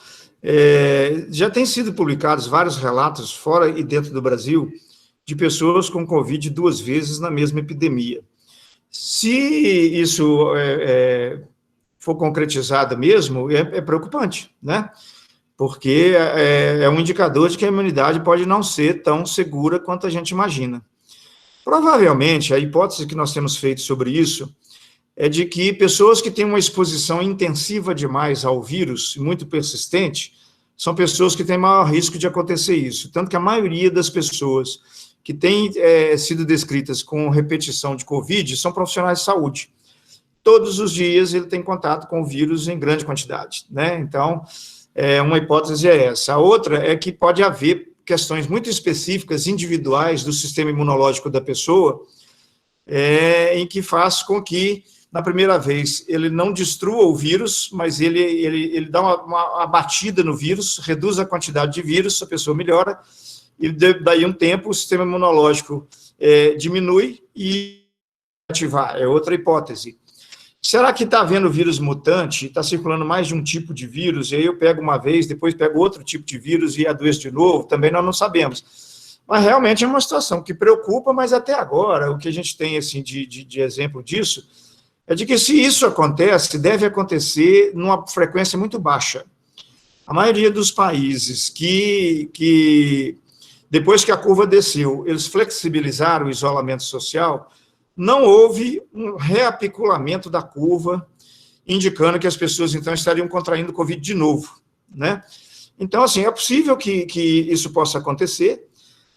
Já têm sido publicados vários relatos, fora e dentro do Brasil, de pessoas com Covid 2 vezes na mesma epidemia. Se isso for concretizado mesmo, é preocupante, né? Porque é um indicador de que a imunidade pode não ser tão segura quanto a gente imagina. Provavelmente, a hipótese que nós temos feito sobre isso é de que pessoas que têm uma exposição intensiva demais ao vírus, muito persistente, são pessoas que têm maior risco de acontecer isso. Tanto que a maioria das pessoas que têm sido descritas com repetição de Covid são profissionais de saúde. Todos os dias ele tem contato com o vírus em grande quantidade, né? Então, uma hipótese é essa. A outra é que pode haver questões muito específicas, individuais, do sistema imunológico da pessoa, em que faz com que, na primeira vez, ele não destrua o vírus, mas ele dá uma abatida no vírus, reduz a quantidade de vírus, a pessoa melhora, e daí um tempo o sistema imunológico diminui e ativar, é outra hipótese. Será que está havendo vírus mutante, está circulando mais de um tipo de vírus, e aí eu pego uma vez, depois pego outro tipo de vírus e adoeço de novo? Também nós não sabemos. Mas realmente é uma situação que preocupa, mas até agora, o que a gente tem assim, de exemplo disso, é de que se isso acontece, deve acontecer numa frequência muito baixa. A maioria dos países que depois que a curva desceu, eles flexibilizaram o isolamento social, não houve um reapiculamento da curva, indicando que as pessoas, então, estariam contraindo Covid de novo, né? Então, assim, é possível que isso possa acontecer,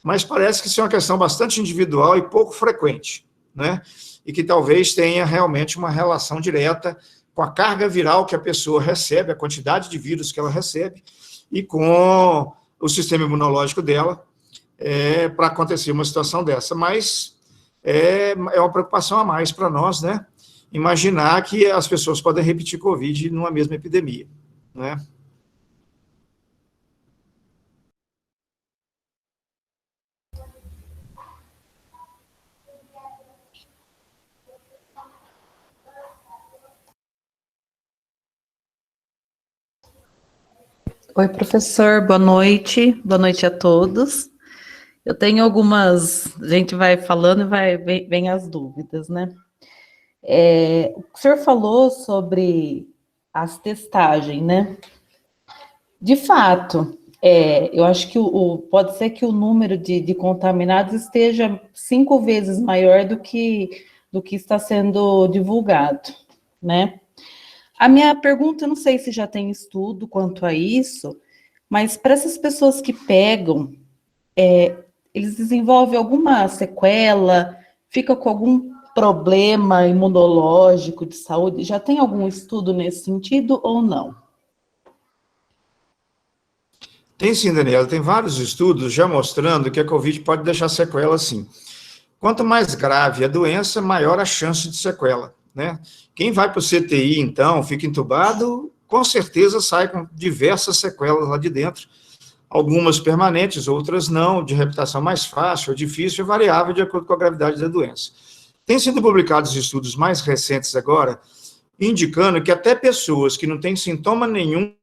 mas parece que isso é uma questão bastante individual e pouco frequente, né? E que talvez tenha realmente uma relação direta com a carga viral que a pessoa recebe, a quantidade de vírus que ela recebe, e com o sistema imunológico dela, para acontecer uma situação dessa. Mas é uma preocupação a mais para nós, né? Imaginar que as pessoas podem repetir Covid numa mesma epidemia, né? Oi, professor, boa noite a todos. Eu tenho algumas, a gente vai falando e vem as dúvidas, né? O senhor falou sobre as testagens, né? De fato, eu acho que pode ser que o número de contaminados esteja 5 vezes maior do que está sendo divulgado, né? A minha pergunta, eu não sei se já tem estudo quanto a isso, mas para essas pessoas que pegam, eles desenvolvem alguma sequela, fica com algum problema imunológico de saúde? Já tem algum estudo nesse sentido ou não? Tem sim, Daniela, tem vários estudos já mostrando que a Covid pode deixar sequela sim. Quanto mais grave a doença, maior a chance de sequela, né? Quem vai para o CTI, então, fica entubado, com certeza sai com diversas sequelas lá de dentro, algumas permanentes, outras não, de reputação mais fácil ou difícil, é variável de acordo com a gravidade da doença. Tem sido publicados estudos mais recentes agora, indicando que até pessoas que não têm sintoma nenhum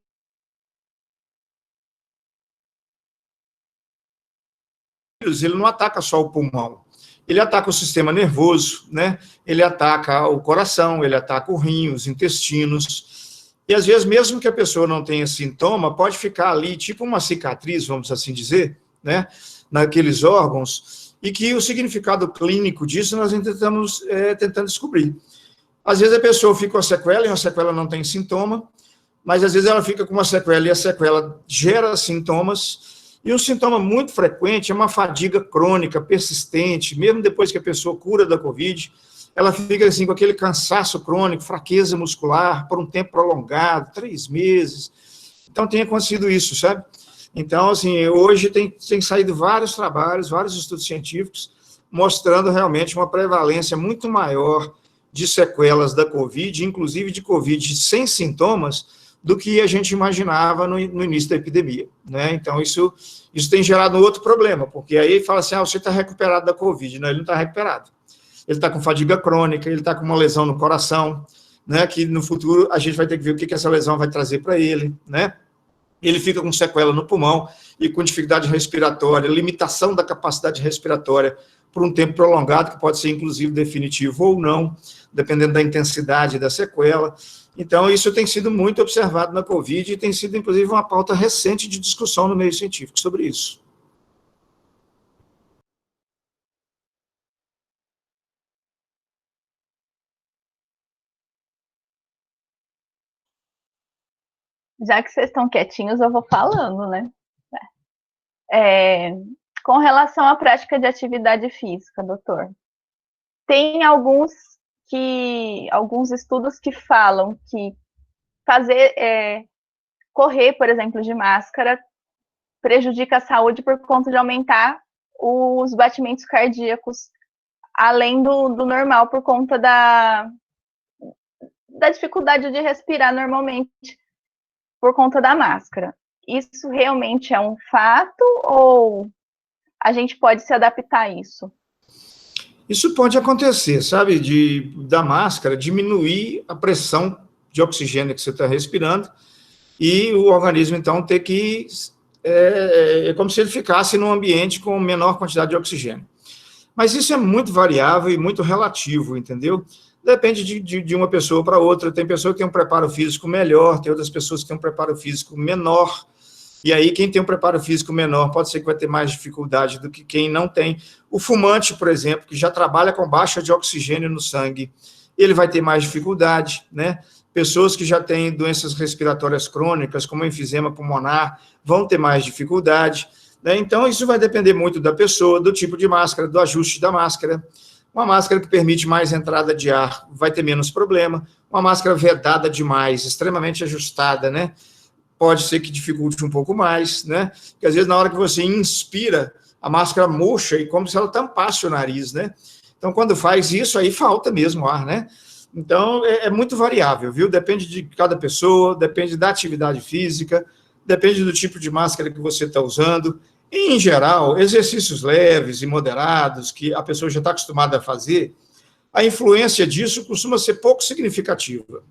ele não ataca só o pulmão, ele ataca o sistema nervoso, né? Ele ataca o coração, ele ataca o rim, os intestinos, e às vezes, mesmo que a pessoa não tenha sintoma, pode ficar ali, tipo uma cicatriz, vamos assim dizer, né? Naqueles órgãos, e que o significado clínico disso nós estamos tentando descobrir. Às vezes a pessoa fica com a sequela, e a sequela não tem sintoma, mas às vezes ela fica com uma sequela, e a sequela gera sintomas. E um sintoma muito frequente é uma fadiga crônica, persistente, mesmo depois que a pessoa cura da Covid, ela fica assim com aquele cansaço crônico, fraqueza muscular, por um tempo prolongado, 3 meses. Então, tem acontecido isso, sabe? Então, assim, hoje tem saído vários trabalhos, vários estudos científicos, mostrando realmente uma prevalência muito maior de sequelas da Covid, inclusive de Covid sem sintomas, do que a gente imaginava no início da epidemia, né? Então, isso tem gerado outro problema, porque aí fala assim, você está recuperado da Covid. Não, ele não está recuperado. Ele está com fadiga crônica, ele está com uma lesão no coração, né? Que no futuro a gente vai ter que ver o que essa lesão vai trazer para ele, né? Ele fica com sequela no pulmão e com dificuldade respiratória, limitação da capacidade respiratória por um tempo prolongado, que pode ser inclusive definitivo ou não, dependendo da intensidade da sequela. Então, isso tem sido muito observado na Covid e tem sido, inclusive, uma pauta recente de discussão no meio científico sobre isso. Já que vocês estão quietinhos, eu vou falando, né? Com relação à prática de atividade física, doutor, tem alguns estudos que falam que correr, por exemplo, de máscara, prejudica a saúde por conta de aumentar os batimentos cardíacos, além do normal, por conta da dificuldade de respirar normalmente, por conta da máscara. Isso realmente é um fato ou a gente pode se adaptar a isso? Isso pode acontecer, sabe, da máscara diminuir a pressão de oxigênio que você está respirando e o organismo, então, ter que... É como se ele ficasse num ambiente com menor quantidade de oxigênio. Mas isso é muito variável e muito relativo, entendeu? Depende de uma pessoa para outra. Tem pessoa que tem um preparo físico melhor, tem outras pessoas que têm um preparo físico menor. E aí, quem tem um preparo físico menor pode ser que vai ter mais dificuldade do que quem não tem. O fumante, por exemplo, que já trabalha com baixa de oxigênio no sangue, ele vai ter mais dificuldade, né? Pessoas que já têm doenças respiratórias crônicas, como enfisema pulmonar, vão ter mais dificuldade, né? Então, isso vai depender muito da pessoa, do tipo de máscara, do ajuste da máscara. Uma máscara que permite mais entrada de ar vai ter menos problema. Uma máscara vedada demais, extremamente ajustada, né? Pode ser que dificulte um pouco mais, né? Porque às vezes na hora que você inspira, a máscara murcha e como se ela tampasse o nariz, né? Então, quando faz isso, aí falta mesmo ar, né? Então, é muito variável, viu? Depende de cada pessoa, depende da atividade física, depende do tipo de máscara que você está usando. Em geral, exercícios leves e moderados, que a pessoa já está acostumada a fazer, a influência disso costuma ser pouco significativa.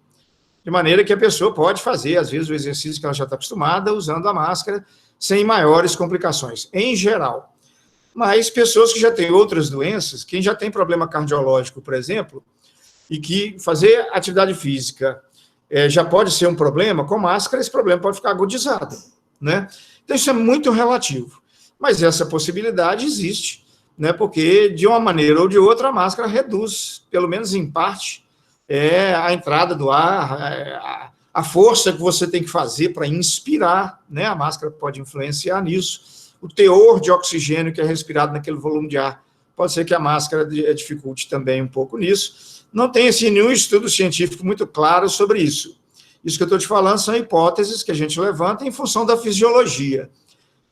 De maneira que a pessoa pode fazer, às vezes, o exercício que ela já está acostumada, usando a máscara, sem maiores complicações, em geral. Mas pessoas que já têm outras doenças, quem já tem problema cardiológico, por exemplo, e que fazer atividade física já pode ser um problema, com máscara esse problema pode ficar agudizado, né? Então, isso é muito relativo. Mas essa possibilidade existe, né? Porque, de uma maneira ou de outra, a máscara reduz, pelo menos em parte, a entrada do ar, a força que você tem que fazer para inspirar, né? A máscara pode influenciar nisso. O teor de oxigênio que é respirado naquele volume de ar pode ser que a máscara dificulte também um pouco nisso. Não tem assim, nenhum estudo científico muito claro sobre isso. Isso que eu estou te falando são hipóteses que a gente levanta em função da fisiologia,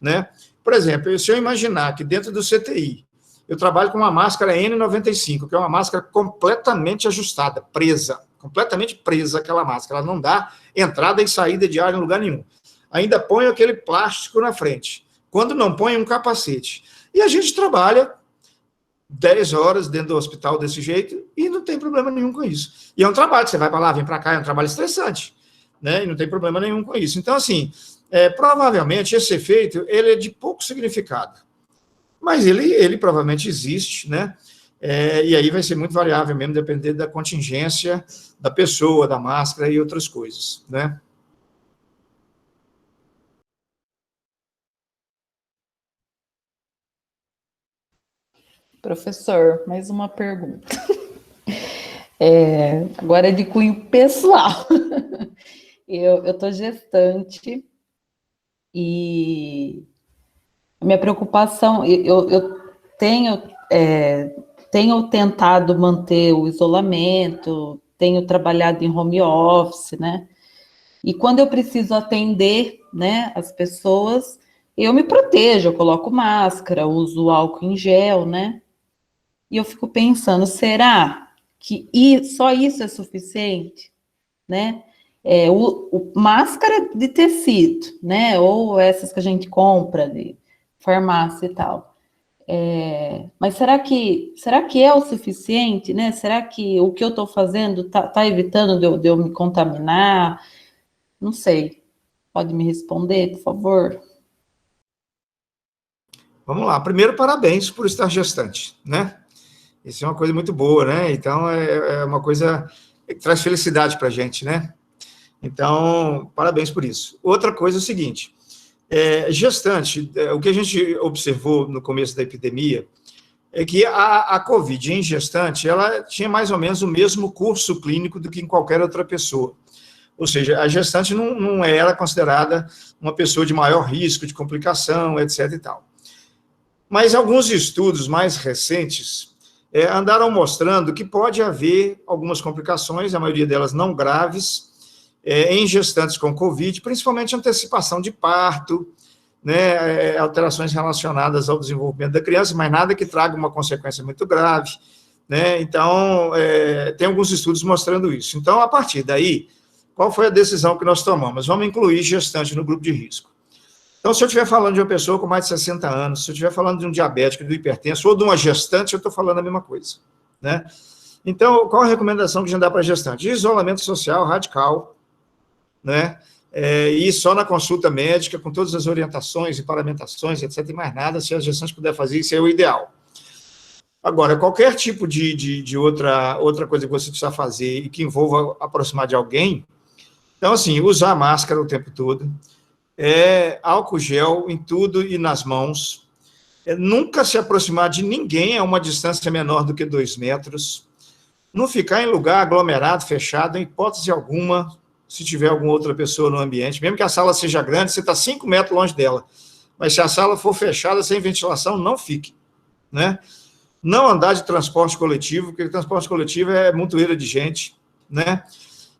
né? Por exemplo, se eu imaginar que dentro do CTI eu trabalho com uma máscara N95, que é uma máscara completamente ajustada, presa, completamente presa aquela máscara, ela não dá entrada e saída de ar em lugar nenhum. Ainda põe aquele plástico na frente. Quando não põe, um capacete. E a gente trabalha 10 horas dentro do hospital desse jeito e não tem problema nenhum com isso. E é um trabalho, você vai para lá, vem para cá, é um trabalho estressante, né? E não tem problema nenhum com isso. Então, assim, provavelmente esse efeito, ele é de pouco significado. Mas ele provavelmente existe, né? E aí vai ser muito variável mesmo, dependendo da contingência da pessoa, da máscara e outras coisas, né? Professor, mais uma pergunta. Agora é de cunho pessoal. Eu estou gestante e a minha preocupação, eu tenho tentado manter o isolamento, tenho trabalhado em home office, né? E quando eu preciso atender, né, as pessoas, eu me protejo, eu coloco máscara, uso álcool em gel, né? E eu fico pensando, será que só isso é suficiente, né? Máscara de tecido, né? Ou essas que a gente compra de farmácia e tal. Mas será que é o suficiente, né? Será que o que eu estou fazendo tá evitando de eu me contaminar? Não sei. Pode me responder, por favor? Vamos lá. Primeiro, parabéns por estar gestante, né? Isso é uma coisa muito boa, né? Então, é uma coisa que traz felicidade para a gente, né? Então, parabéns por isso. Outra coisa é o seguinte, gestante, o que a gente observou no começo da epidemia é que a COVID em gestante, ela tinha mais ou menos o mesmo curso clínico do que em qualquer outra pessoa. Ou seja, a gestante não era considerada uma pessoa de maior risco de complicação, etc. e tal. Mas alguns estudos mais recentes andaram mostrando que pode haver algumas complicações, a maioria delas não graves, em gestantes com COVID, principalmente antecipação de parto, né, alterações relacionadas ao desenvolvimento da criança, mas nada que traga uma consequência muito grave, né? Então, tem alguns estudos mostrando isso. Então, a partir daí, qual foi a decisão que nós tomamos? Vamos incluir gestante no grupo de risco. Então, se eu estiver falando de uma pessoa com mais de 60 anos, se eu estiver falando de um diabético, do hipertenso, ou de uma gestante, eu estou falando a mesma coisa, né? Então, qual a recomendação que a gente dá para gestante? Isolamento social radical, né? E só na consulta médica, com todas as orientações e paramentações, etc., e mais nada, se a gestante puder fazer, isso é o ideal. Agora, qualquer tipo de outra coisa que você precisa fazer e que envolva aproximar de alguém, então, assim, usar máscara o tempo todo, álcool gel em tudo e nas mãos, nunca se aproximar de ninguém a uma distância menor do que 2 metros, não ficar em lugar aglomerado, fechado, em hipótese alguma, se tiver alguma outra pessoa no ambiente, mesmo que a sala seja grande, você está 5 metros longe dela, mas se a sala for fechada, sem ventilação, não fique, né? Não andar de transporte coletivo, porque transporte coletivo é montoeira de gente, né?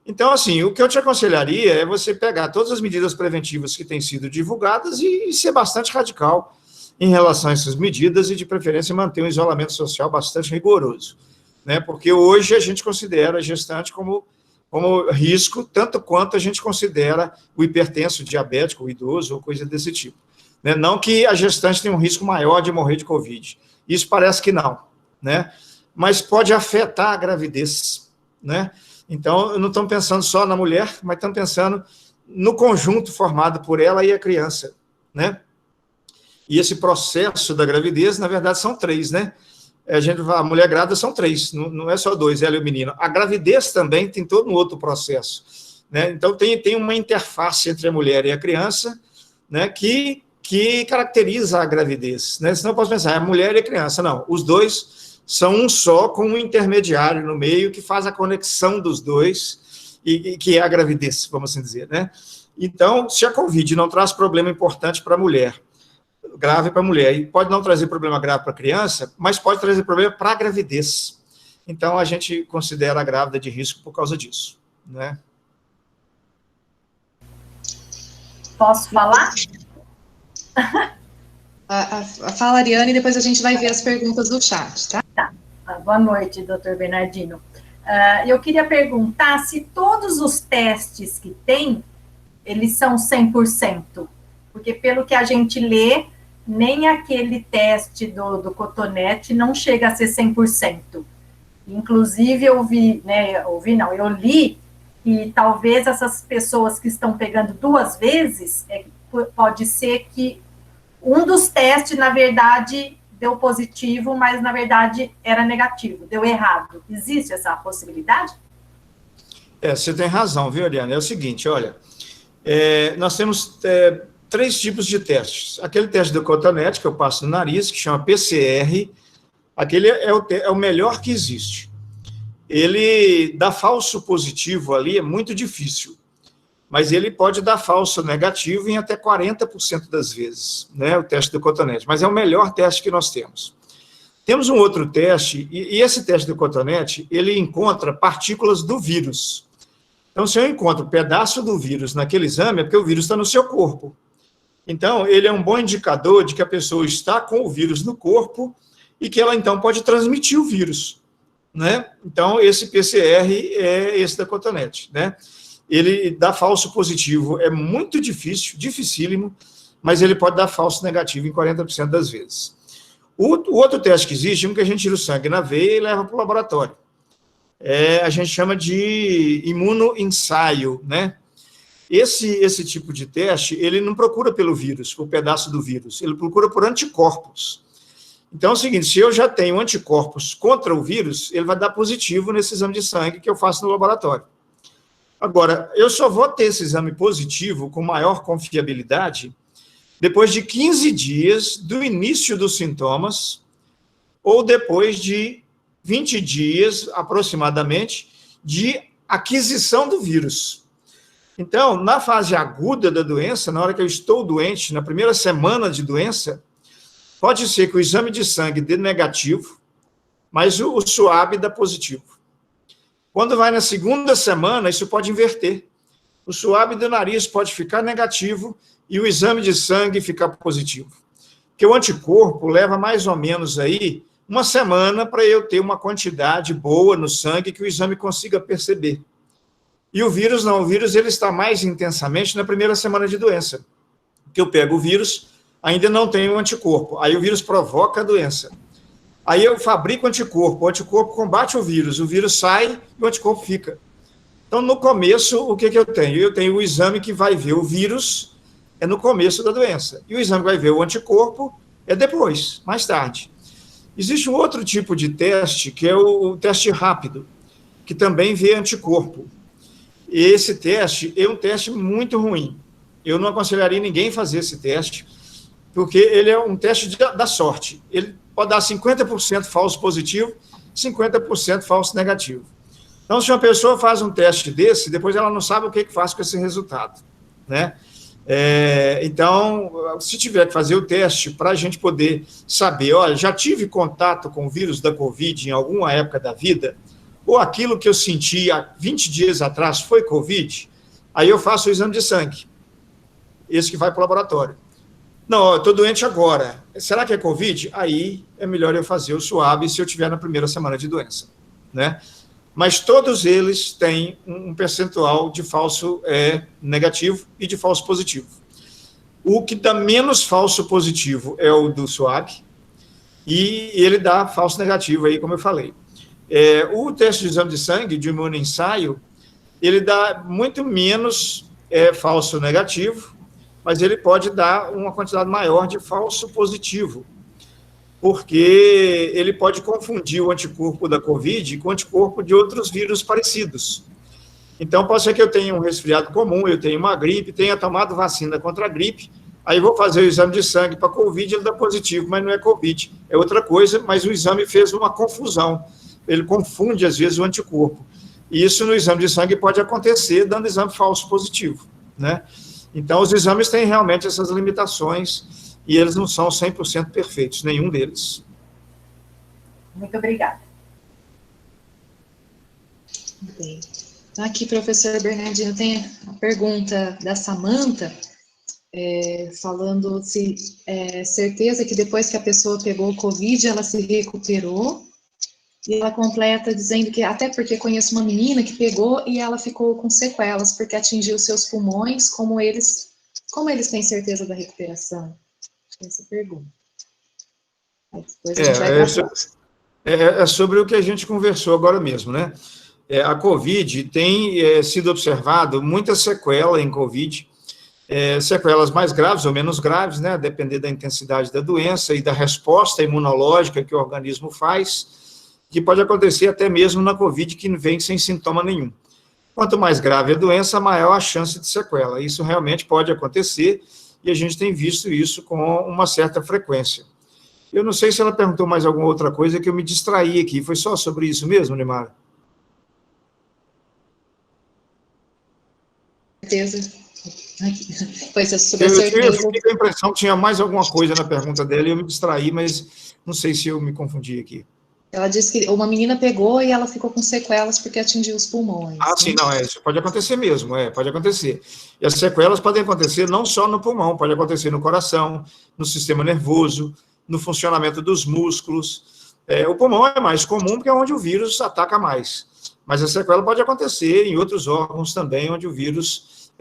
Então, assim, o que eu te aconselharia é você pegar todas as medidas preventivas que têm sido divulgadas e ser bastante radical em relação a essas medidas e, de preferência, manter um isolamento social bastante rigoroso, né? Porque hoje a gente considera a gestante como risco, tanto quanto a gente considera o hipertenso, o diabético, o idoso, ou coisa desse tipo, né? Não que a gestante tenha um risco maior de morrer de Covid, isso parece que não, né? Mas pode afetar a gravidez, né? Então, não estamos pensando só na mulher, mas estamos pensando no conjunto formado por ela e a criança, né? E esse processo da gravidez, na verdade, são 3, né? A mulher grávida são 3, não é só 2, ela e o menino. A gravidez também tem todo um outro processo, né? Então, tem uma interface entre a mulher e a criança, né, que caracteriza a gravidez, né? Senão eu posso pensar, a mulher e a criança. Não, os dois são um só, com um intermediário no meio, que faz a conexão dos dois, e que é a gravidez, vamos assim dizer, né? Então, se a Covid não traz problema importante para a mulher, grave para a mulher. E pode não trazer problema grave para a criança, mas pode trazer problema para a gravidez. Então, a gente considera a grávida de risco por causa disso, né? Posso falar? Fala, Ariane, e depois a gente vai ver as perguntas do chat, tá? Tá. Boa noite, doutor Bernardino. Eu queria perguntar se todos os testes que tem, eles são 100%, porque pelo que a gente lê, nem aquele teste do cotonete não chega a ser 100%. Inclusive, eu li que talvez essas pessoas que estão pegando 2 vezes, pode ser que um dos testes, na verdade, deu positivo, mas, na verdade, era negativo, deu errado. Existe essa possibilidade? Você tem razão, viu, Ariane? É o seguinte, olha, nós temos 3 tipos de testes. Aquele teste do cotonete, que eu passo no nariz, que chama PCR, aquele é o melhor que existe. Ele dá falso positivo ali, é muito difícil, mas ele pode dar falso negativo em até 40% das vezes, né, o teste do cotonete, mas é o melhor teste que nós temos. Temos um outro teste, e esse teste do cotonete, ele encontra partículas do vírus. Então, se eu encontro um pedaço do vírus naquele exame, é porque o vírus está no seu corpo. Então, ele é um bom indicador de que a pessoa está com o vírus no corpo e que ela, então, pode transmitir o vírus, né? Então, esse PCR é esse da cotonete, né? Ele dá falso positivo, é muito difícil, dificílimo, mas ele pode dar falso negativo em 40% das vezes. O outro teste que existe, um que a gente tira o sangue na veia e leva para o laboratório. A gente chama de imunoensaio, né? Esse tipo de teste, ele não procura pelo vírus, por pedaço do vírus, ele procura por anticorpos. Então é o seguinte, se eu já tenho anticorpos contra o vírus, ele vai dar positivo nesse exame de sangue que eu faço no laboratório. Agora, eu só vou ter esse exame positivo com maior confiabilidade depois de 15 dias do início dos sintomas ou depois de 20 dias, aproximadamente, de aquisição do vírus. Então, na fase aguda da doença, na hora que eu estou doente, na primeira semana de doença, pode ser que o exame de sangue dê negativo, mas o SWAB dá positivo. Quando vai na segunda semana, isso pode inverter. O SWAB do nariz pode ficar negativo e o exame de sangue ficar positivo. Porque o anticorpo leva mais ou menos aí uma semana para eu ter uma quantidade boa no sangue que o exame consiga perceber. E o vírus não, o vírus ele está mais intensamente na primeira semana de doença. Que eu pego o vírus, ainda não tenho anticorpo, aí o vírus provoca a doença. Aí eu fabrico o anticorpo combate o vírus sai e o anticorpo fica. Então, no começo, o que eu tenho? Eu tenho o exame que vai ver o vírus, é no começo da doença, e o exame que vai ver o anticorpo é depois, mais tarde. Existe um outro tipo de teste, que é o teste rápido, que também vê anticorpo. E esse teste é um teste muito ruim. Eu não aconselharia ninguém fazer esse teste, porque ele é um teste da sorte. Ele pode dar 50% falso positivo, 50% falso negativo. Então, se uma pessoa faz um teste desse, depois ela não sabe o que faz com esse resultado, né? Então, se tiver que fazer o teste, para a gente poder saber, olha, já tive contato com o vírus da Covid em alguma época da vida, ou aquilo que eu senti há 20 dias atrás foi Covid, aí eu faço o exame de sangue, esse que vai para o laboratório. Não, eu estou doente agora. Será que é Covid? Aí é melhor eu fazer o SWAB se eu estiver na primeira semana de doença, né? Mas todos eles têm um percentual de falso negativo e de falso positivo. O que dá menos falso positivo é o do SWAB, e ele dá falso negativo aí, como eu falei. O teste de exame de sangue, de imunoensaio, ele dá muito menos falso negativo, mas ele pode dar uma quantidade maior de falso positivo, porque ele pode confundir o anticorpo da Covid com o anticorpo de outros vírus parecidos. Então, pode ser que eu tenha um resfriado comum, eu tenha uma gripe, tenha tomado vacina contra a gripe, aí vou fazer o exame de sangue para Covid, ele dá positivo, mas não é Covid, é outra coisa, mas o exame fez uma confusão, ele confunde, às vezes, o anticorpo. E isso no exame de sangue pode acontecer dando exame falso positivo, né? Então, os exames têm realmente essas limitações, e eles não são 100% perfeitos, nenhum deles. Muito obrigada. Bem. Então, aqui, professor Bernardino, tem a pergunta da Samanta, falando se certeza que depois que a pessoa pegou o Covid, ela se recuperou, e ela completa dizendo que, até porque conheço uma menina que pegou e ela ficou com sequelas, porque atingiu seus pulmões, como eles têm certeza da recuperação? Essa pergunta. Aí depois a gente vai para é sobre o que a gente conversou agora mesmo, né? A COVID tem sido observado muita sequela em COVID, sequelas mais graves ou menos graves, né? Depender da intensidade da doença e da resposta imunológica que o organismo faz, que pode acontecer até mesmo na COVID, que vem sem sintoma nenhum. Quanto mais grave a doença, maior a chance de sequela. Isso realmente pode acontecer, e a gente tem visto isso com uma certa frequência. Eu não sei se ela perguntou mais alguma outra coisa, que eu me distraí aqui. Foi só sobre isso mesmo, Neymar? certeza. Foi sobre a Eu certeza. fiquei com a impressão que tinha mais alguma coisa na pergunta dela, e eu me distraí, mas não sei se eu me confundi aqui. Ela disse que uma menina pegou e ela ficou com sequelas porque atingiu os pulmões. Ah, sim, não, isso pode acontecer mesmo, pode acontecer. E as sequelas podem acontecer não só no pulmão, pode acontecer no coração, no sistema nervoso, no funcionamento dos músculos. O pulmão é mais comum porque é onde o vírus ataca mais. Mas a sequela pode acontecer em outros órgãos também, onde o vírus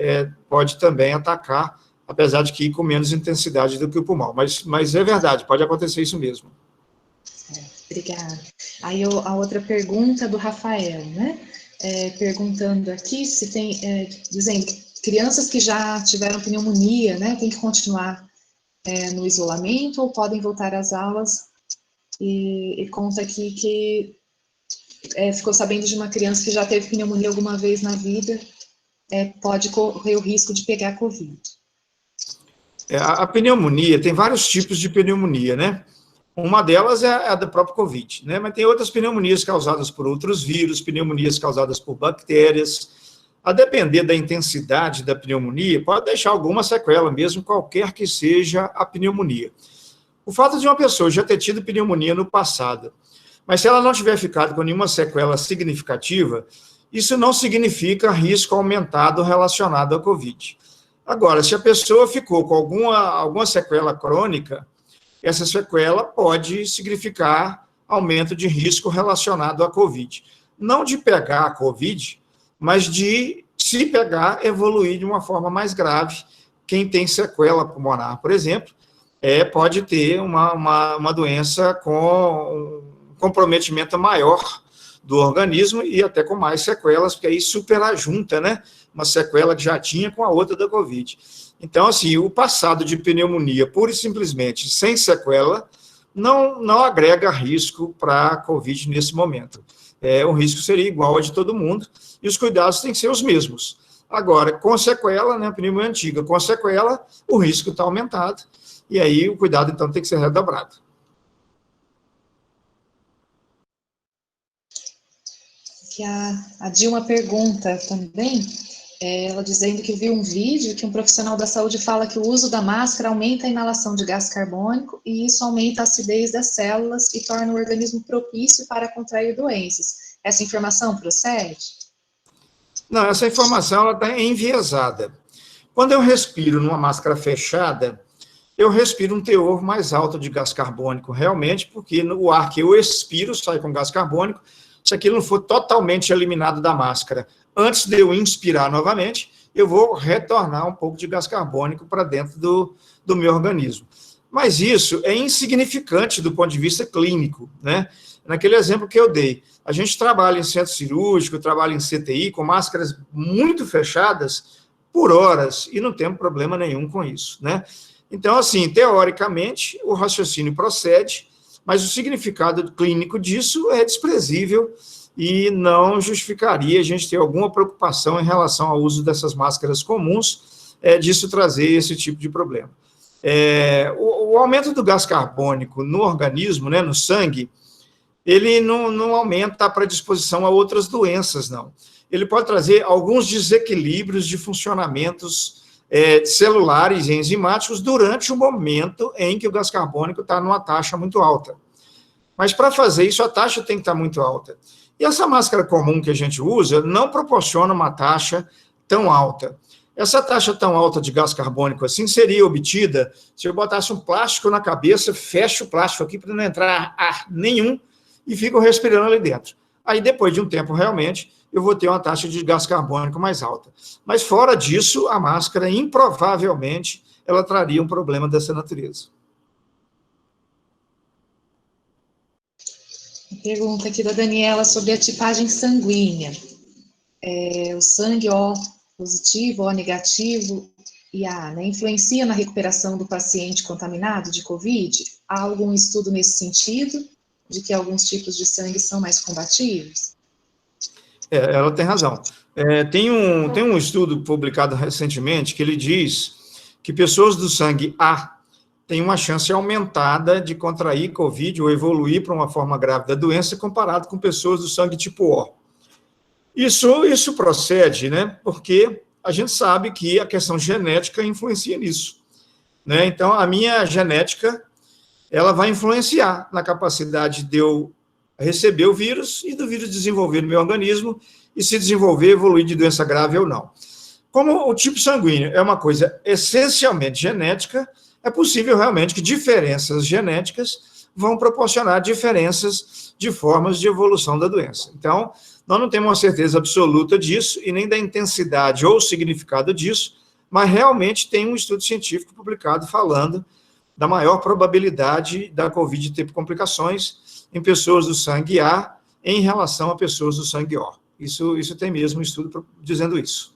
pode também atacar, apesar de que com menos intensidade do que o pulmão. Mas é verdade, pode acontecer isso mesmo. Obrigada. Aí a outra pergunta do Rafael, né? Perguntando aqui se tem, dizendo que crianças que já tiveram pneumonia, né, tem que continuar no isolamento ou podem voltar às aulas, e conta aqui que ficou sabendo de uma criança que já teve pneumonia alguma vez na vida, pode correr o risco de pegar Covid. A pneumonia, tem vários tipos de pneumonia, né? Uma delas é a da própria Covid, né? Mas tem outras pneumonias causadas por outros vírus, pneumonias causadas por bactérias. A depender da intensidade da pneumonia, pode deixar alguma sequela mesmo, qualquer que seja a pneumonia. O fato de uma pessoa já ter tido pneumonia no passado, mas se ela não tiver ficado com nenhuma sequela significativa, isso não significa risco aumentado relacionado à Covid. Agora, se a pessoa ficou com alguma sequela crônica, essa sequela pode significar aumento de risco relacionado à Covid. Não de pegar a Covid, mas de, se pegar, evoluir de uma forma mais grave. Quem tem sequela pulmonar, por exemplo, pode ter uma doença com um comprometimento maior do organismo e até com mais sequelas, porque aí superajunta, né? Uma sequela que já tinha com a outra da Covid. Então, assim, o passado de pneumonia, pura e simplesmente, sem sequela, não agrega risco para a Covid nesse momento. O risco seria igual ao de todo mundo, e os cuidados têm que ser os mesmos. Agora, com sequela, né, pneumonia antiga, com sequela, o risco está aumentado, e aí o cuidado, então, tem que ser redobrado. Que a Dilma pergunta também, ela dizendo que viu um vídeo que um profissional da saúde fala que o uso da máscara aumenta a inalação de gás carbônico e isso aumenta a acidez das células e torna o organismo propício para contrair doenças. Essa informação procede? Não, essa informação está enviesada. Quando eu respiro numa máscara fechada, eu respiro um teor mais alto de gás carbônico, realmente, porque o ar que eu expiro sai com gás carbônico. Se aquilo não for totalmente eliminado da máscara, antes de eu inspirar novamente, eu vou retornar um pouco de gás carbônico para dentro do meu organismo. Mas isso é insignificante do ponto de vista clínico, né? Naquele exemplo que eu dei, a gente trabalha em centro cirúrgico, trabalha em CTI, com máscaras muito fechadas por horas, e não tem problema nenhum com isso, né? Então, assim, teoricamente, o raciocínio procede, mas o significado clínico disso é desprezível e não justificaria a gente ter alguma preocupação em relação ao uso dessas máscaras comuns, disso trazer esse tipo de problema. O aumento do gás carbônico no organismo, né, no sangue, ele não aumenta a predisposição a outras doenças, não. Ele pode trazer alguns desequilíbrios de funcionamentos celulares e enzimáticos durante o momento em que o gás carbônico está numa taxa muito alta. Mas para fazer isso, a taxa tem que estar muito alta. E essa máscara comum que a gente usa não proporciona uma taxa tão alta. Essa taxa tão alta de gás carbônico assim seria obtida se eu botasse um plástico na cabeça, fecho o plástico aqui para não entrar ar nenhum e fico respirando ali dentro. Aí, depois de um tempo, realmente, eu vou ter uma taxa de gás carbônico mais alta. Mas, fora disso, a máscara, improvavelmente, ela traria um problema dessa natureza. Pergunta aqui da Daniela sobre a tipagem sanguínea. O sangue O positivo, O negativo e A, né, influencia na recuperação do paciente contaminado de COVID? Há algum estudo nesse sentido, de que alguns tipos de sangue são mais combativos? Ela tem razão. Tem um estudo publicado recentemente que ele diz que pessoas do sangue A têm uma chance aumentada de contrair COVID ou evoluir para uma forma grave da doença comparado com pessoas do sangue tipo O. Isso procede, né, porque a gente sabe que a questão genética influencia nisso, né? Então, a minha genética, ela vai influenciar na capacidade de eu receber o vírus e do vírus desenvolver no meu organismo e se desenvolver, evoluir de doença grave ou não. Como o tipo sanguíneo é uma coisa essencialmente genética, é possível realmente que diferenças genéticas vão proporcionar diferenças de formas de evolução da doença. Então, nós não temos uma certeza absoluta disso e nem da intensidade ou significado disso, mas realmente tem um estudo científico publicado falando da maior probabilidade da COVID ter complicações em pessoas do sangue A em relação a pessoas do sangue O. Isso tem mesmo um estudo dizendo isso.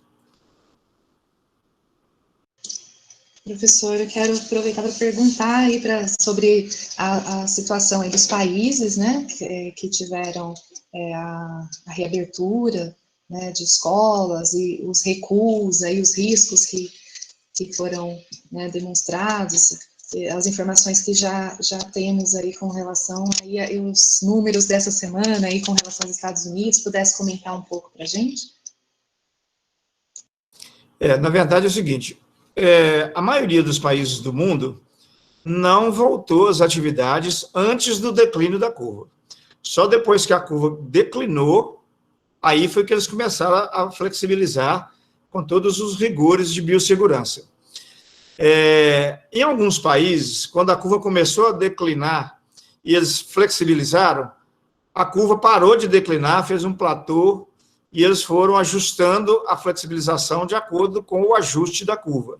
Professor, eu quero aproveitar para perguntar aí sobre a situação aí dos países, né, que tiveram a reabertura, né, de escolas e os recuos, aí, os riscos que foram, né, demonstrados, as informações que já temos aí com relação aí os números dessa semana aí com relação aos Estados Unidos, pudesse comentar um pouco para a gente? Na verdade é o seguinte, a maioria dos países do mundo não voltou às atividades antes do declínio da curva. Só depois que a curva declinou, aí foi que eles começaram a flexibilizar com todos os rigores de biossegurança. Em alguns países, quando a curva começou a declinar e eles flexibilizaram, a curva parou de declinar, fez um platô e eles foram ajustando a flexibilização de acordo com o ajuste da curva.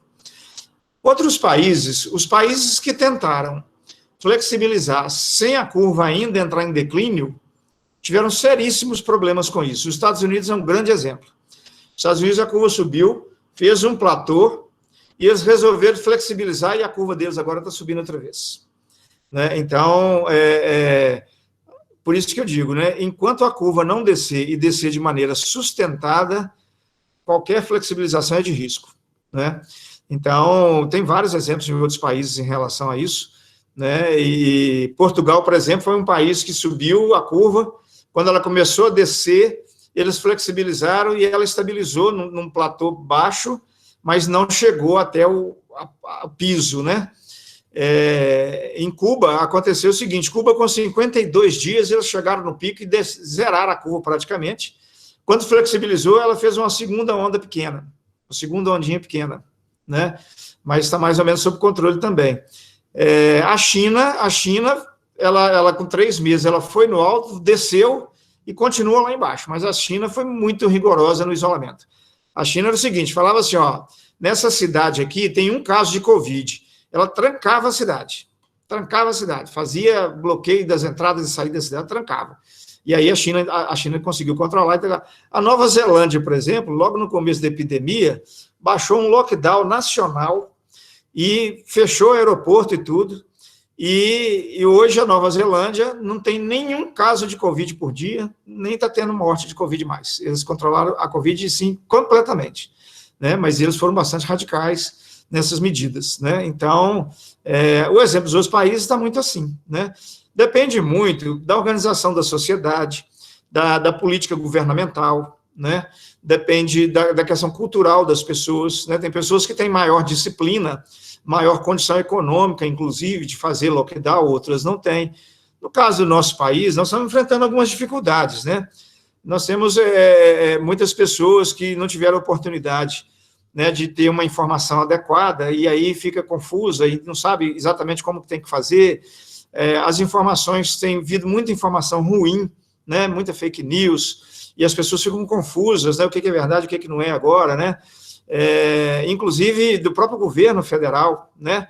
Outros países, os países que tentaram flexibilizar sem a curva ainda entrar em declínio, tiveram seríssimos problemas com isso. Os Estados Unidos é um grande exemplo. Os Estados Unidos, a curva subiu, fez um platô, e eles resolveram flexibilizar, e a curva deles agora está subindo outra vez. Né? Então, por isso que eu digo, né, enquanto a curva não descer, e descer de maneira sustentada, qualquer flexibilização é de risco. Né? Então, tem vários exemplos em outros países em relação a isso, né? E Portugal, por exemplo, foi um país que subiu a curva, quando ela começou a descer, eles flexibilizaram e ela estabilizou num platô baixo, mas não chegou até o piso, né? Em Cuba, aconteceu o seguinte, Cuba com 52 dias, eles chegaram no pico e zeraram a curva praticamente. Quando flexibilizou, ela fez uma segunda onda pequena, uma segunda ondinha pequena, né? Mas está mais ou menos sob controle também. A China, ela com 3 meses, ela foi no alto, desceu e continua lá embaixo, mas a China foi muito rigorosa no isolamento. A China era o seguinte, falava assim, ó, nessa cidade aqui tem um caso de Covid, ela trancava a cidade, fazia bloqueio das entradas e saídas da cidade, trancava. E aí a China conseguiu controlar. A Nova Zelândia, por exemplo, logo no começo da epidemia, baixou um lockdown nacional e fechou o aeroporto e tudo, e hoje a Nova Zelândia não tem nenhum caso de Covid por dia, nem está tendo morte de Covid mais. Eles controlaram a Covid, sim, completamente, né? Mas eles foram bastante radicais nessas medidas, né? Então, o exemplo dos outros países está muito assim, né? Depende muito da organização da sociedade, da política governamental, né? Depende da questão cultural das pessoas, né? Tem pessoas que têm maior disciplina, maior condição econômica, inclusive, de fazer lockdown, outras não têm. No caso do nosso país, nós estamos enfrentando algumas dificuldades, né? Nós temos muitas pessoas que não tiveram oportunidade, né, de ter uma informação adequada, e aí fica confusa e não sabe exatamente como tem que fazer. As informações, tem havido muita informação ruim, né, muita fake news, e as pessoas ficam confusas, né, o que é verdade, o que não é agora, né, inclusive do próprio governo federal, né,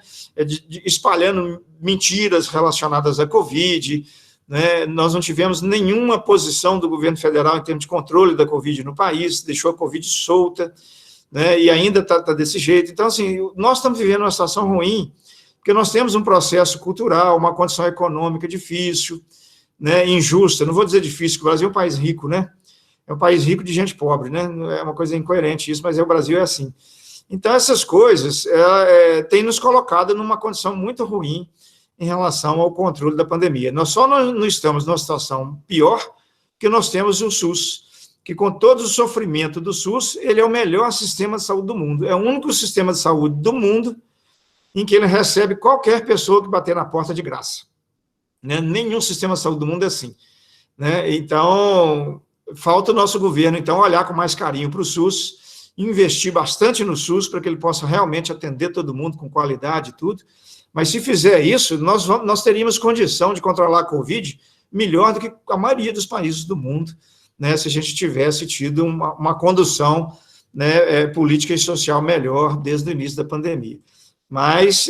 espalhando mentiras relacionadas à Covid, né, nós não tivemos nenhuma posição do governo federal em termos de controle da Covid no país, deixou a Covid solta, né, e ainda está desse jeito. Então, assim, nós estamos vivendo uma situação ruim, porque nós temos um processo cultural, uma condição econômica difícil, né, injusta. Não vou dizer difícil, porque o Brasil é um país rico, né? É um país rico de gente pobre, né? É uma coisa incoerente isso, mas o Brasil é assim. Então, essas coisas têm nos colocado numa condição muito ruim em relação ao controle da pandemia. Nós só não estamos numa situação pior, porque nós temos o SUS, que com todo o sofrimento do SUS, ele é o melhor sistema de saúde do mundo. É o único sistema de saúde do mundo em que ele recebe qualquer pessoa que bater na porta de graça. Né? Nenhum sistema de saúde do mundo é assim. Né? Então, falta o nosso governo, então, olhar com mais carinho para o SUS, investir bastante no SUS para que ele possa realmente atender todo mundo com qualidade e tudo. Mas se fizer isso, nós teríamos condição de controlar a Covid melhor do que a maioria dos países do mundo, né, se a gente tivesse tido uma condução, né, política e social melhor desde o início da pandemia. Mas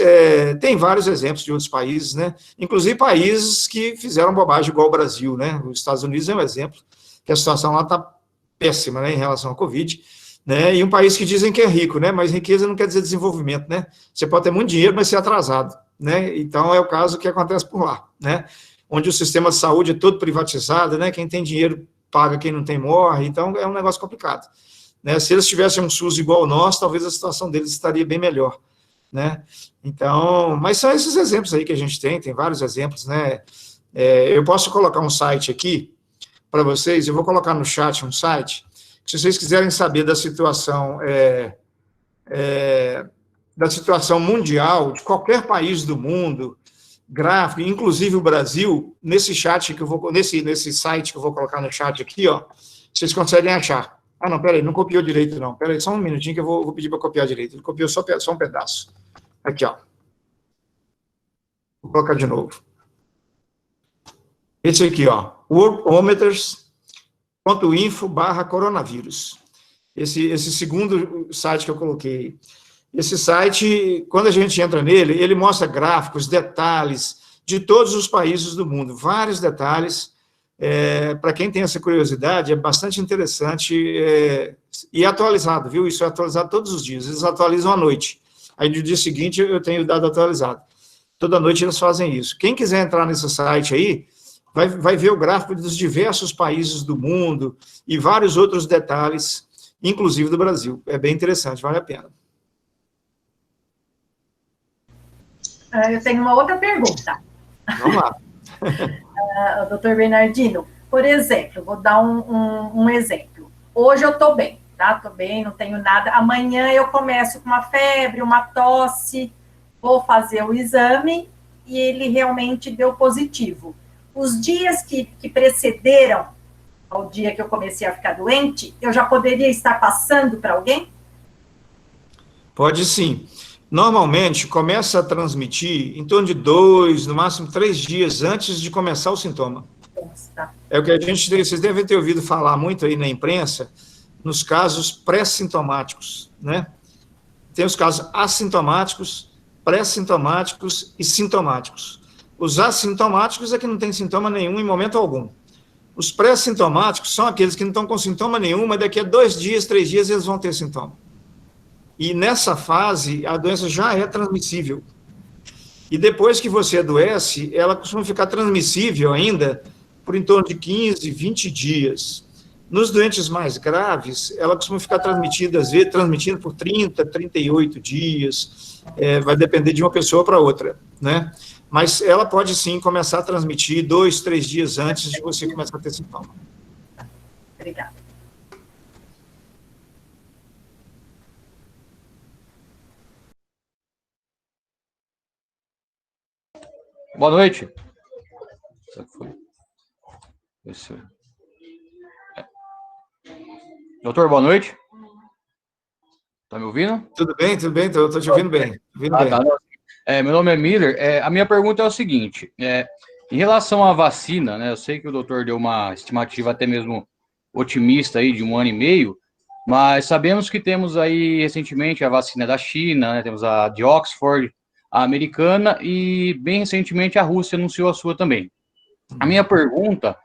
tem vários exemplos de outros países, né, inclusive países que fizeram bobagem igual o Brasil, né, os Estados Unidos é um exemplo, que a situação lá está péssima, né, em relação à Covid, né, e um país que dizem que é rico, né, mas riqueza não quer dizer desenvolvimento, né, você pode ter muito dinheiro, mas ser atrasado, né, então é o caso que acontece por lá, né, onde o sistema de saúde é todo privatizado, né, quem tem dinheiro paga, quem não tem morre, então é um negócio complicado, né, se eles tivessem um SUS igual ao nosso, talvez a situação deles estaria bem melhor, né, então, mas são esses exemplos aí que a gente tem vários exemplos, né, eu posso colocar um site aqui para vocês, eu vou colocar no chat um site, se vocês quiserem saber da situação mundial, de qualquer país do mundo, gráfico, inclusive o Brasil, nesse chat que eu vou, nesse site que eu vou colocar no chat aqui, ó, vocês conseguem achar. Ah, não, peraí, não copiou direito, não. Peraí, só um minutinho que eu vou pedir para copiar direito. Ele copiou só um pedaço. Aqui, ó. Vou colocar de novo. Esse aqui, ó, worldometers.info/coronavírus. Esse segundo site que eu coloquei. Esse site, quando a gente entra nele, ele mostra gráficos, detalhes de todos os países do mundo, vários detalhes. Para quem tem essa curiosidade, é bastante interessante e atualizado, viu? Isso é atualizado todos os dias, eles atualizam à noite. Aí no dia seguinte eu tenho o dado atualizado. Toda noite eles fazem isso. Quem quiser entrar nesse site aí, vai ver o gráfico dos diversos países do mundo e vários outros detalhes, inclusive do Brasil. É bem interessante, vale a pena. Eu tenho uma outra pergunta. Vamos lá. Doutor Bernardino, por exemplo, vou dar um exemplo. Hoje eu estou bem, tá? Estou bem, não tenho nada. Amanhã eu começo com uma febre, uma tosse, vou fazer o exame e ele realmente deu positivo. Os dias que precederam ao dia que eu comecei a ficar doente, eu já poderia estar passando para alguém? Pode sim. Normalmente, começa a transmitir em torno de 2, no máximo 3 dias antes de começar o sintoma. É o que vocês devem ter ouvido falar muito aí na imprensa, nos casos pré-sintomáticos, né? Tem os casos assintomáticos, pré-sintomáticos e sintomáticos. Os assintomáticos é que não tem sintoma nenhum em momento algum. Os pré-sintomáticos são aqueles que não estão com sintoma nenhum, mas daqui a 2 dias, 3 dias, eles vão ter sintoma. E nessa fase, a doença já é transmissível. E depois que você adoece, ela costuma ficar transmissível ainda por em torno de 15, 20 dias. Nos doentes mais graves, ela costuma ficar transmitida, às vezes, transmitindo por 30, 38 dias. Vai depender de uma pessoa para outra, né? Mas ela pode, sim, começar a transmitir 2, 3 dias antes de você começar a ter sintoma. Obrigada. Boa noite. Doutor, boa noite. Tá me ouvindo? Tudo bem, estou te ouvindo bem. Tá. Meu nome é Miller. A minha pergunta é o seguinte, em relação à vacina, né, eu sei que o doutor deu uma estimativa até mesmo otimista aí de 1 ano e meio, mas sabemos que temos aí recentemente a vacina da China, né, temos a de Oxford, a americana e bem recentemente a Rússia anunciou a sua também. A minha pergunta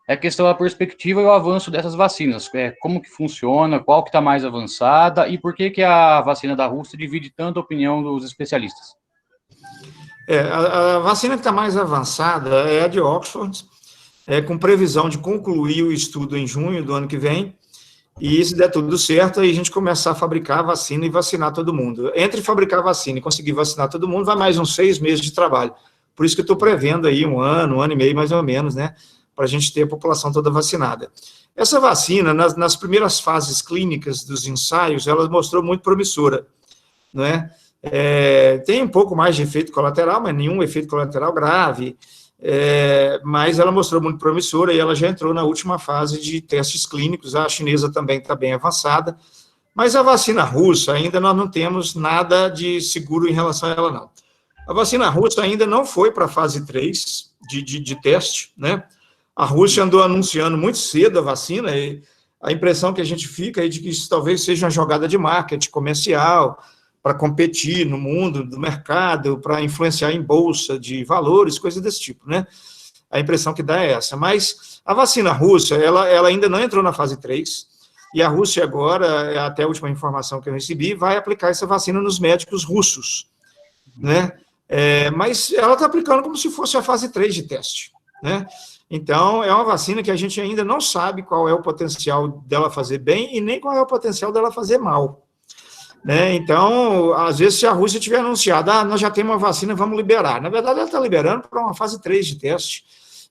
é a questão da perspectiva e o avanço dessas vacinas. Como que funciona, qual que está mais avançada e por que a vacina da Rússia divide tanto a opinião dos especialistas? A vacina que está mais avançada é a de Oxford, com previsão de concluir o estudo em junho do ano que vem, e se der tudo certo, aí a gente começar a fabricar a vacina e vacinar todo mundo. Entre fabricar a vacina e conseguir vacinar todo mundo, vai mais uns 6 meses de trabalho. Por isso que eu estou prevendo aí 1 ano e meio, mais ou menos, né, para a gente ter a população toda vacinada. Essa vacina, nas primeiras fases clínicas dos ensaios, ela mostrou muito promissora, não é? Tem um pouco mais de efeito colateral, mas nenhum efeito colateral grave, mas ela mostrou muito promissora e ela já entrou na última fase de testes clínicos. A chinesa também está bem avançada, mas a vacina russa ainda nós não temos nada de seguro em relação a ela, não. A vacina russa ainda não foi para a fase 3 de teste, né? A Rússia andou anunciando muito cedo a vacina, e a impressão que a gente fica é de que isso talvez seja uma jogada de marketing comercial, para competir no mundo do mercado, para influenciar em bolsa de valores, coisas desse tipo, né? A impressão que dá é essa. Mas a vacina russa, ela ainda não entrou na fase 3, e a Rússia agora, até a última informação que eu recebi, vai aplicar essa vacina nos médicos russos, né? Mas ela está aplicando como se fosse a fase 3 de teste, né? Então, é uma vacina que a gente ainda não sabe qual é o potencial dela fazer bem e nem qual é o potencial dela fazer mal, né? Então, às vezes, se a Rússia tiver anunciado, nós já temos uma vacina, vamos liberar. Na verdade, ela está liberando para uma fase 3 de teste,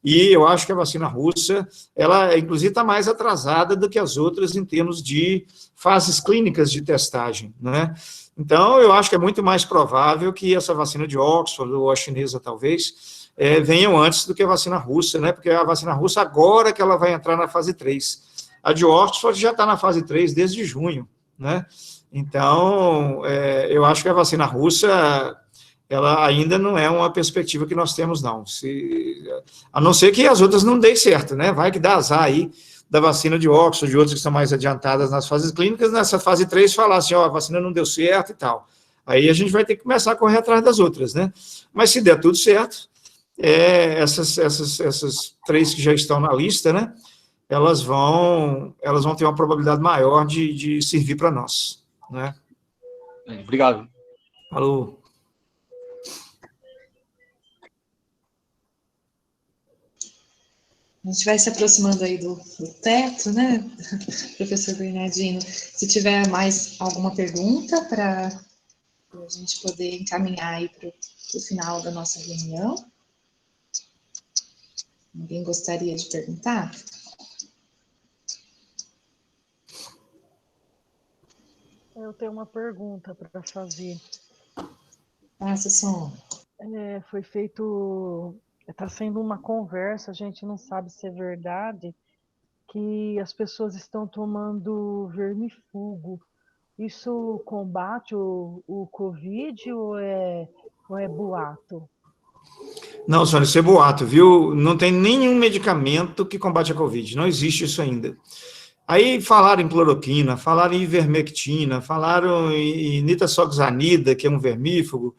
e eu acho que a vacina russa, ela, inclusive, está mais atrasada do que as outras em termos de fases clínicas de testagem, né? Então, eu acho que é muito mais provável que essa vacina de Oxford, ou a chinesa, talvez, venham antes do que a vacina russa, né? Porque a vacina russa, agora que ela vai entrar na fase 3. A de Oxford já está na fase 3 desde junho, né? Então, eu acho que a vacina russa, ela ainda não é uma perspectiva que nós temos, não. A não ser que as outras não deem certo, né? Vai que dá azar aí da vacina de Oxford, de outras que estão mais adiantadas nas fases clínicas, nessa fase 3, falar assim, a vacina não deu certo e tal. Aí a gente vai ter que começar a correr atrás das outras, né? Mas se der tudo certo, essas 3 que já estão na lista, né? Elas vão ter uma probabilidade maior de servir para nós, né? Obrigado. Falou. A gente vai se aproximando aí do teto, né, professor Bernardino? Se tiver mais alguma pergunta para a gente poder encaminhar aí para o final da nossa reunião. Alguém gostaria de perguntar? Eu tenho uma pergunta para fazer. Faça som. Foi feito... Está sendo uma conversa, a gente não sabe se é verdade, que as pessoas estão tomando vermífugo. Isso combate o Covid ou é boato? Não, Sônia, isso é boato, viu? Não tem nenhum medicamento que combate a Covid, não existe isso ainda. Aí falaram em cloroquina, falaram em ivermectina, falaram em nitazoxanida, que é um vermífugo,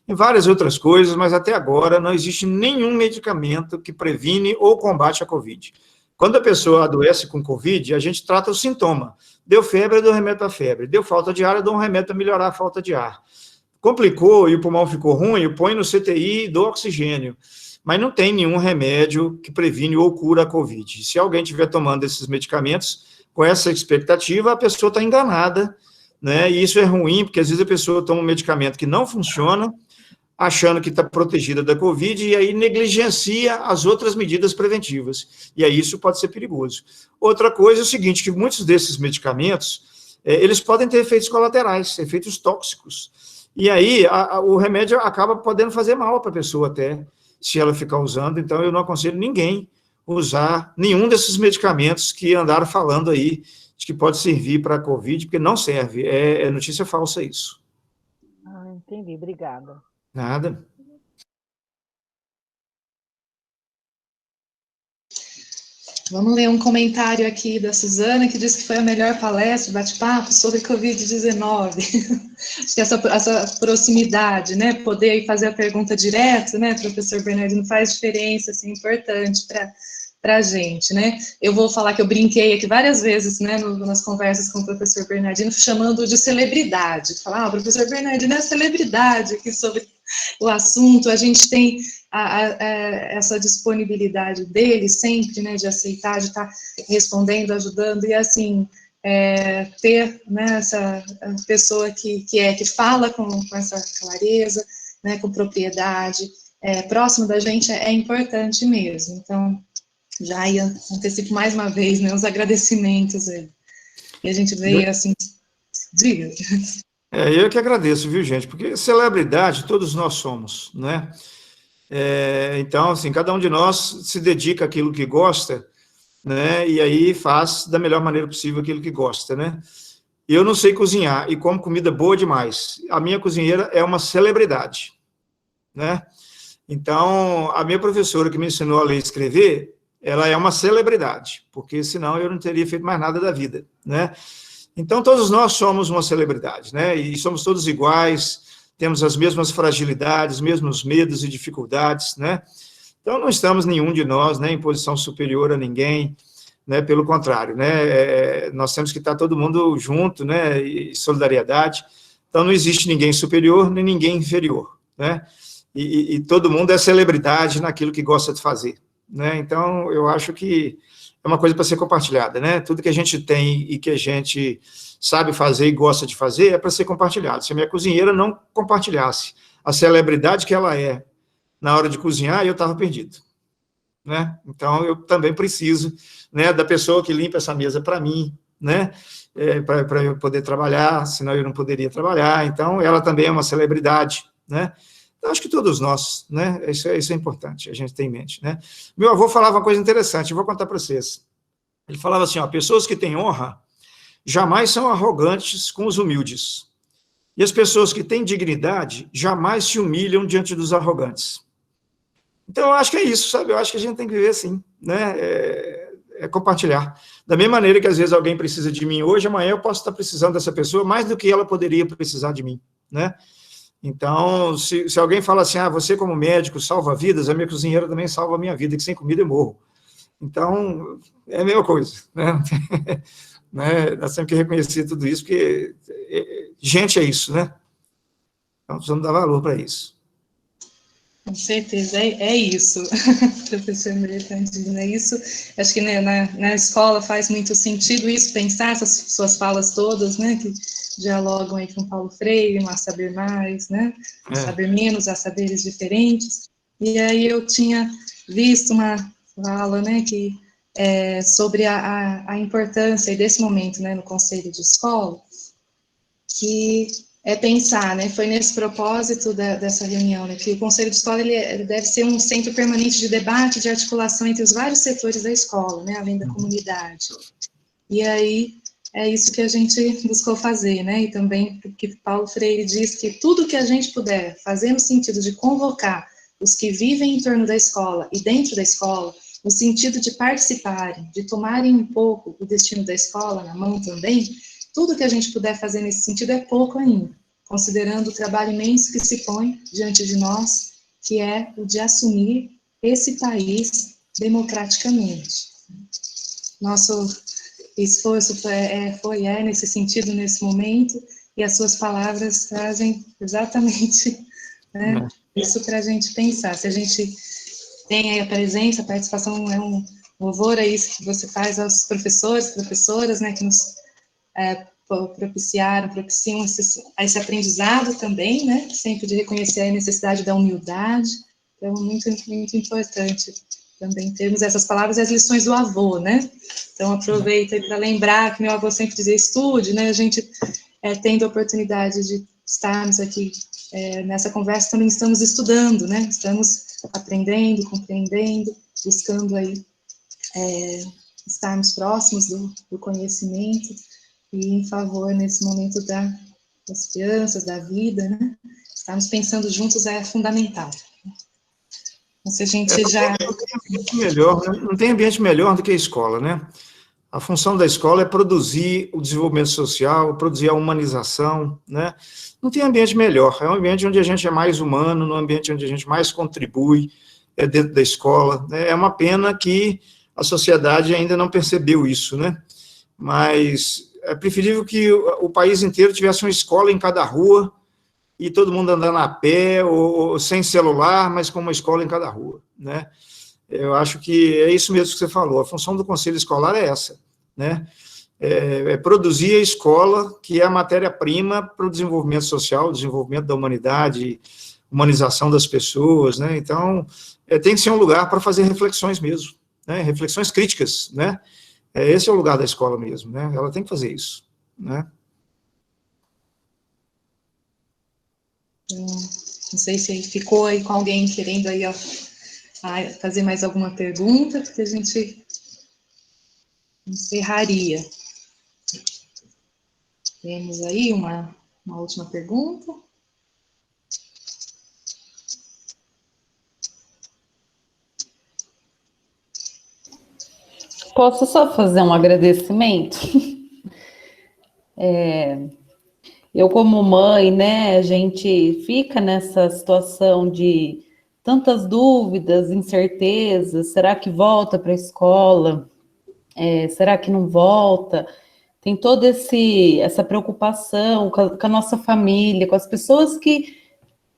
em várias outras coisas, mas até agora não existe nenhum medicamento que previne ou combate a Covid. Quando a pessoa adoece com Covid, a gente trata o sintoma. Deu febre, eu dou remédio para febre. Deu falta de ar, eu dou um remédio para melhorar a falta de ar. Complicou e o pulmão ficou ruim, eu ponho no CTI e dou oxigênio. Mas não tem nenhum remédio que previne ou cura a Covid. Se alguém estiver tomando esses medicamentos com essa expectativa, a pessoa está enganada, né? E isso é ruim, porque às vezes a pessoa toma um medicamento que não funciona, achando que está protegida da Covid, e aí negligencia as outras medidas preventivas. E aí isso pode ser perigoso. Outra coisa é o seguinte, que muitos desses medicamentos, eles podem ter efeitos colaterais, efeitos tóxicos. E aí o remédio acaba podendo fazer mal para a pessoa até. se ela ficar usando, então eu não aconselho ninguém usar nenhum desses medicamentos que andaram falando aí, de que pode servir para a Covid, porque não serve, é notícia falsa isso. Ah, entendi, obrigada. Nada. Vamos ler um comentário aqui da Suzana, que diz que foi a melhor palestra, bate-papo sobre Covid-19. Acho que essa proximidade, né, poder fazer a pergunta direto, né, professor Bernardino, faz diferença, assim, importante para a gente, né. Eu vou falar que eu brinquei aqui várias vezes, né, nas conversas com o professor Bernardino, chamando de celebridade. Falar, o professor Bernardino é celebridade aqui sobre o assunto, a gente tem essa disponibilidade dele sempre, né, de aceitar, de estar respondendo, ajudando, e assim, ter, né, essa pessoa que fala com essa clareza, né, com propriedade, próximo da gente é importante mesmo. Então, já antecipo mais uma vez, né, os agradecimentos aí. E a gente veio assim, diga. Eu que agradeço, viu, gente? Porque celebridade todos nós somos, né? Então, assim, cada um de nós se dedica àquilo que gosta, né? E aí faz da melhor maneira possível aquilo que gosta, né? Eu não sei cozinhar e como comida boa demais. A minha cozinheira é uma celebridade, né? Então, a minha professora que me ensinou a ler e escrever, ela é uma celebridade, porque senão eu não teria feito mais nada da vida, né? Então, todos nós somos uma celebridade, né? E somos todos iguais, temos as mesmas fragilidades, mesmos medos e dificuldades, né? Então, não estamos nenhum de nós, né, em posição superior a ninguém, né? Pelo contrário, né? Nós temos que estar todo mundo junto, né? E solidariedade. Então, não existe ninguém superior nem ninguém inferior, né? E todo mundo é celebridade naquilo que gosta de fazer, né? Então, eu acho que é uma coisa para ser compartilhada, né? Tudo que a gente tem e que a gente sabe fazer e gosta de fazer é para ser compartilhado. Se a minha cozinheira não compartilhasse a celebridade que ela é na hora de cozinhar, eu estava perdido, né? Então, eu também preciso, né, da pessoa que limpa essa mesa para mim, né? Para eu poder trabalhar, senão eu não poderia trabalhar. Então, ela também é uma celebridade, né? Então, acho que todos nós, né? Isso é importante, a gente tem em mente, né? Meu avô falava uma coisa interessante, eu vou contar para vocês. Ele falava assim, ó, pessoas que têm honra jamais são arrogantes com os humildes. E as pessoas que têm dignidade jamais se humilham diante dos arrogantes. Então, eu acho que é isso, sabe? Eu acho que a gente tem que viver assim, né? Compartilhar. Da mesma maneira que, às vezes, alguém precisa de mim hoje, amanhã eu posso estar precisando dessa pessoa mais do que ela poderia precisar de mim, né? Então, se alguém fala assim, você como médico salva vidas, a minha cozinheira também salva a minha vida, que sem comida eu morro. Então, é a mesma coisa, né? Nós temos que reconhecer tudo isso, porque gente é isso, né? Então, precisamos dar valor para isso. Com certeza, é isso, professor Mercantino, é isso. Acho que, né, na escola faz muito sentido isso, pensar essas suas falas todas, né, que dialogam aí com Paulo Freire, um a saber mais, né, a saber menos, a saberes diferentes. E aí eu tinha visto uma fala, né, que sobre a importância desse momento, né, no conselho de escola, que pensar, né, foi nesse propósito dessa reunião, né, que o Conselho de Escola ele deve ser um centro permanente de debate, de articulação entre os vários setores da escola, né, além da comunidade. E aí, é isso que a gente buscou fazer, né, e também que Paulo Freire diz que tudo que a gente puder fazer no sentido de convocar os que vivem em torno da escola e dentro da escola, no sentido de participarem, de tomarem um pouco o destino da escola na mão também, tudo que a gente puder fazer nesse sentido é pouco ainda, considerando o trabalho imenso que se põe diante de nós, que é o de assumir esse país democraticamente. Nosso esforço foi nesse sentido, nesse momento, e as suas palavras trazem exatamente, né, isso para a gente pensar. Se a gente tem aí a presença, a participação, é um louvor a isso que você faz aos professores, professoras, né, que nos propiciam esse aprendizado também, né, sempre de reconhecer a necessidade da humildade. Então, muito, muito importante também termos essas palavras e as lições do avô, né. Então, aproveito para lembrar que meu avô sempre dizia, estude, né, a gente tendo a oportunidade de estarmos aqui nessa conversa, também estamos estudando, né, estamos aprendendo, compreendendo, buscando aí estarmos próximos do conhecimento e em favor, nesse momento, das crianças, da vida, né? Estarmos pensando juntos é fundamental. Então, se a gente já... Não tem ambiente melhor do que a escola, né? A função da escola é produzir o desenvolvimento social, produzir a humanização, né? Não tem ambiente melhor, é um ambiente onde a gente é mais humano, um ambiente onde a gente mais contribui, dentro da escola, né? É uma pena que a sociedade ainda não percebeu isso, né? Mas é preferível que o país inteiro tivesse uma escola em cada rua, e todo mundo andando a pé, ou sem celular, mas com uma escola em cada rua, né? Eu acho que é isso mesmo que você falou, a função do conselho escolar é essa, né? É produzir a escola, que é a matéria-prima para o desenvolvimento social, desenvolvimento da humanidade, humanização das pessoas, né? Então, tem que ser um lugar para fazer reflexões mesmo, né? Reflexões críticas, né? Esse é o lugar da escola mesmo, né? Ela tem que fazer isso, né? Não sei se ficou aí com alguém querendo aí, ó, fazer mais alguma pergunta, porque a gente encerraria. Temos aí uma última pergunta. Posso só fazer um agradecimento? Eu, como mãe, né, a gente fica nessa situação de tantas dúvidas, incertezas, será que volta para a escola? Será que não volta? Tem toda essa preocupação com a nossa família, com as pessoas que...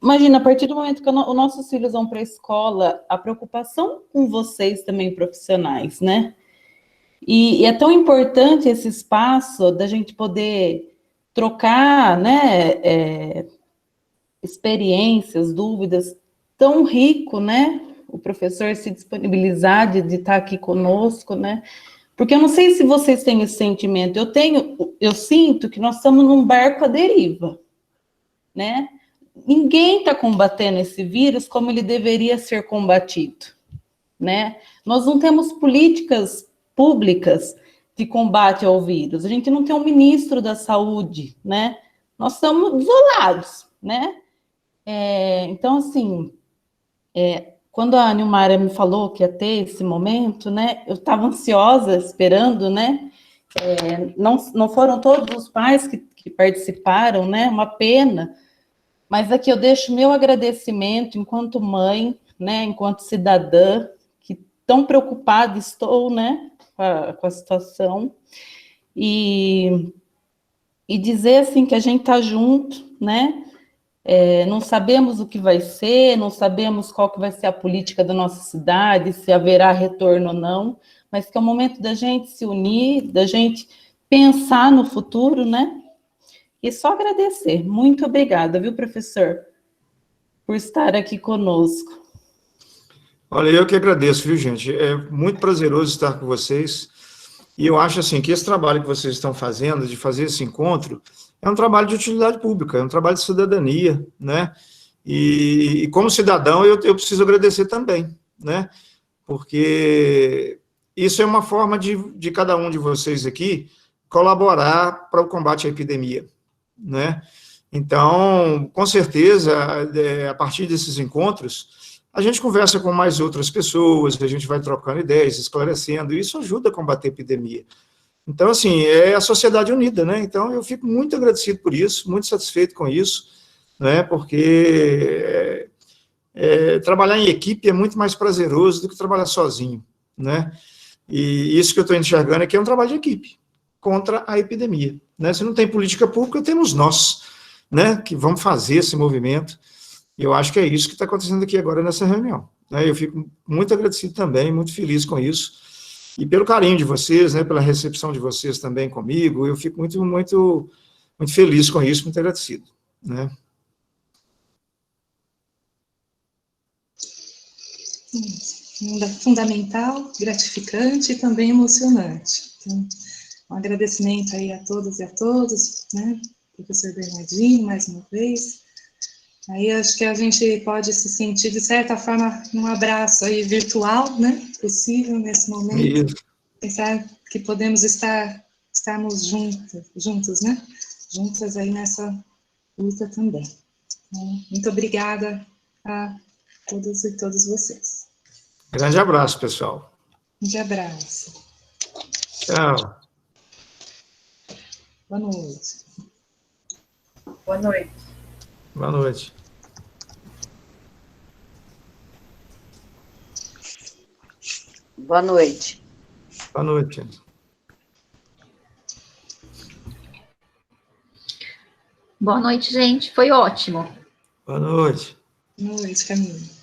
Imagina, a partir do momento que os nossos filhos vão para a escola, a preocupação com vocês também, profissionais, né? E é tão importante esse espaço da gente poder trocar, né, experiências, dúvidas, tão rico, né? O professor se disponibilizar de estar aqui conosco, né? Porque eu não sei se vocês têm esse sentimento, eu sinto que nós estamos num barco à deriva, né? Ninguém está combatendo esse vírus como ele deveria ser combatido, né? Nós não temos políticas públicas de combate ao vírus, a gente não tem um ministro da saúde, né? Nós estamos isolados, né? Então, assim, quando a Nilmara me falou que ia ter esse momento, né, eu estava ansiosa, esperando, né? Não foram todos os pais que participaram, né? Uma pena. Mas aqui eu deixo meu agradecimento enquanto mãe, né, enquanto cidadã, que tão preocupada estou, né, com a situação, e dizer, assim, que a gente está junto, né, não sabemos o que vai ser, não sabemos qual que vai ser a política da nossa cidade, se haverá retorno ou não, mas que é o momento da gente se unir, da gente pensar no futuro, né, e só agradecer. Muito obrigada, viu, professor, por estar aqui conosco. Olha, eu que agradeço, viu, gente? É muito prazeroso estar com vocês. E eu acho, assim, que esse trabalho que vocês estão fazendo, de fazer esse encontro, é um trabalho de utilidade pública, é um trabalho de cidadania, né? E como cidadão, eu preciso agradecer também, né? Porque isso é uma forma de cada um de vocês aqui colaborar para o combate à epidemia, né? Então, com certeza, a partir desses encontros, a gente conversa com mais outras pessoas, a gente vai trocando ideias, esclarecendo, e isso ajuda a combater a epidemia. Então, assim, é a sociedade unida, né? Então, eu fico muito agradecido por isso, muito satisfeito com isso, né? Porque trabalhar em equipe é muito mais prazeroso do que trabalhar sozinho, né? E isso que eu estou enxergando é que é um trabalho de equipe contra a epidemia, né? Se não tem política pública, temos nós, né? Que vamos fazer esse movimento. E eu acho que é isso que está acontecendo aqui agora nessa reunião, né? Eu fico muito agradecido também, muito feliz com isso. E pelo carinho de vocês, né, pela recepção de vocês também comigo, eu fico muito, muito, muito feliz com isso, muito agradecido, né? Fundamental, gratificante e também emocionante. Então, um agradecimento aí a todas e a todos, né, professor Bernardino, mais uma vez, Aí acho que a gente pode se sentir, de certa forma, num abraço aí virtual, né? Possível nesse momento. Isso. Pensar que podemos estarmos juntos, né? Juntas aí nessa luta também. Então, muito obrigada a todos e todas vocês. Grande abraço, pessoal. Um grande abraço. Tchau. Boa noite. Boa noite. Boa noite. Boa noite. Boa noite. Boa noite, gente. Foi ótimo. Boa noite. Boa noite, Camila.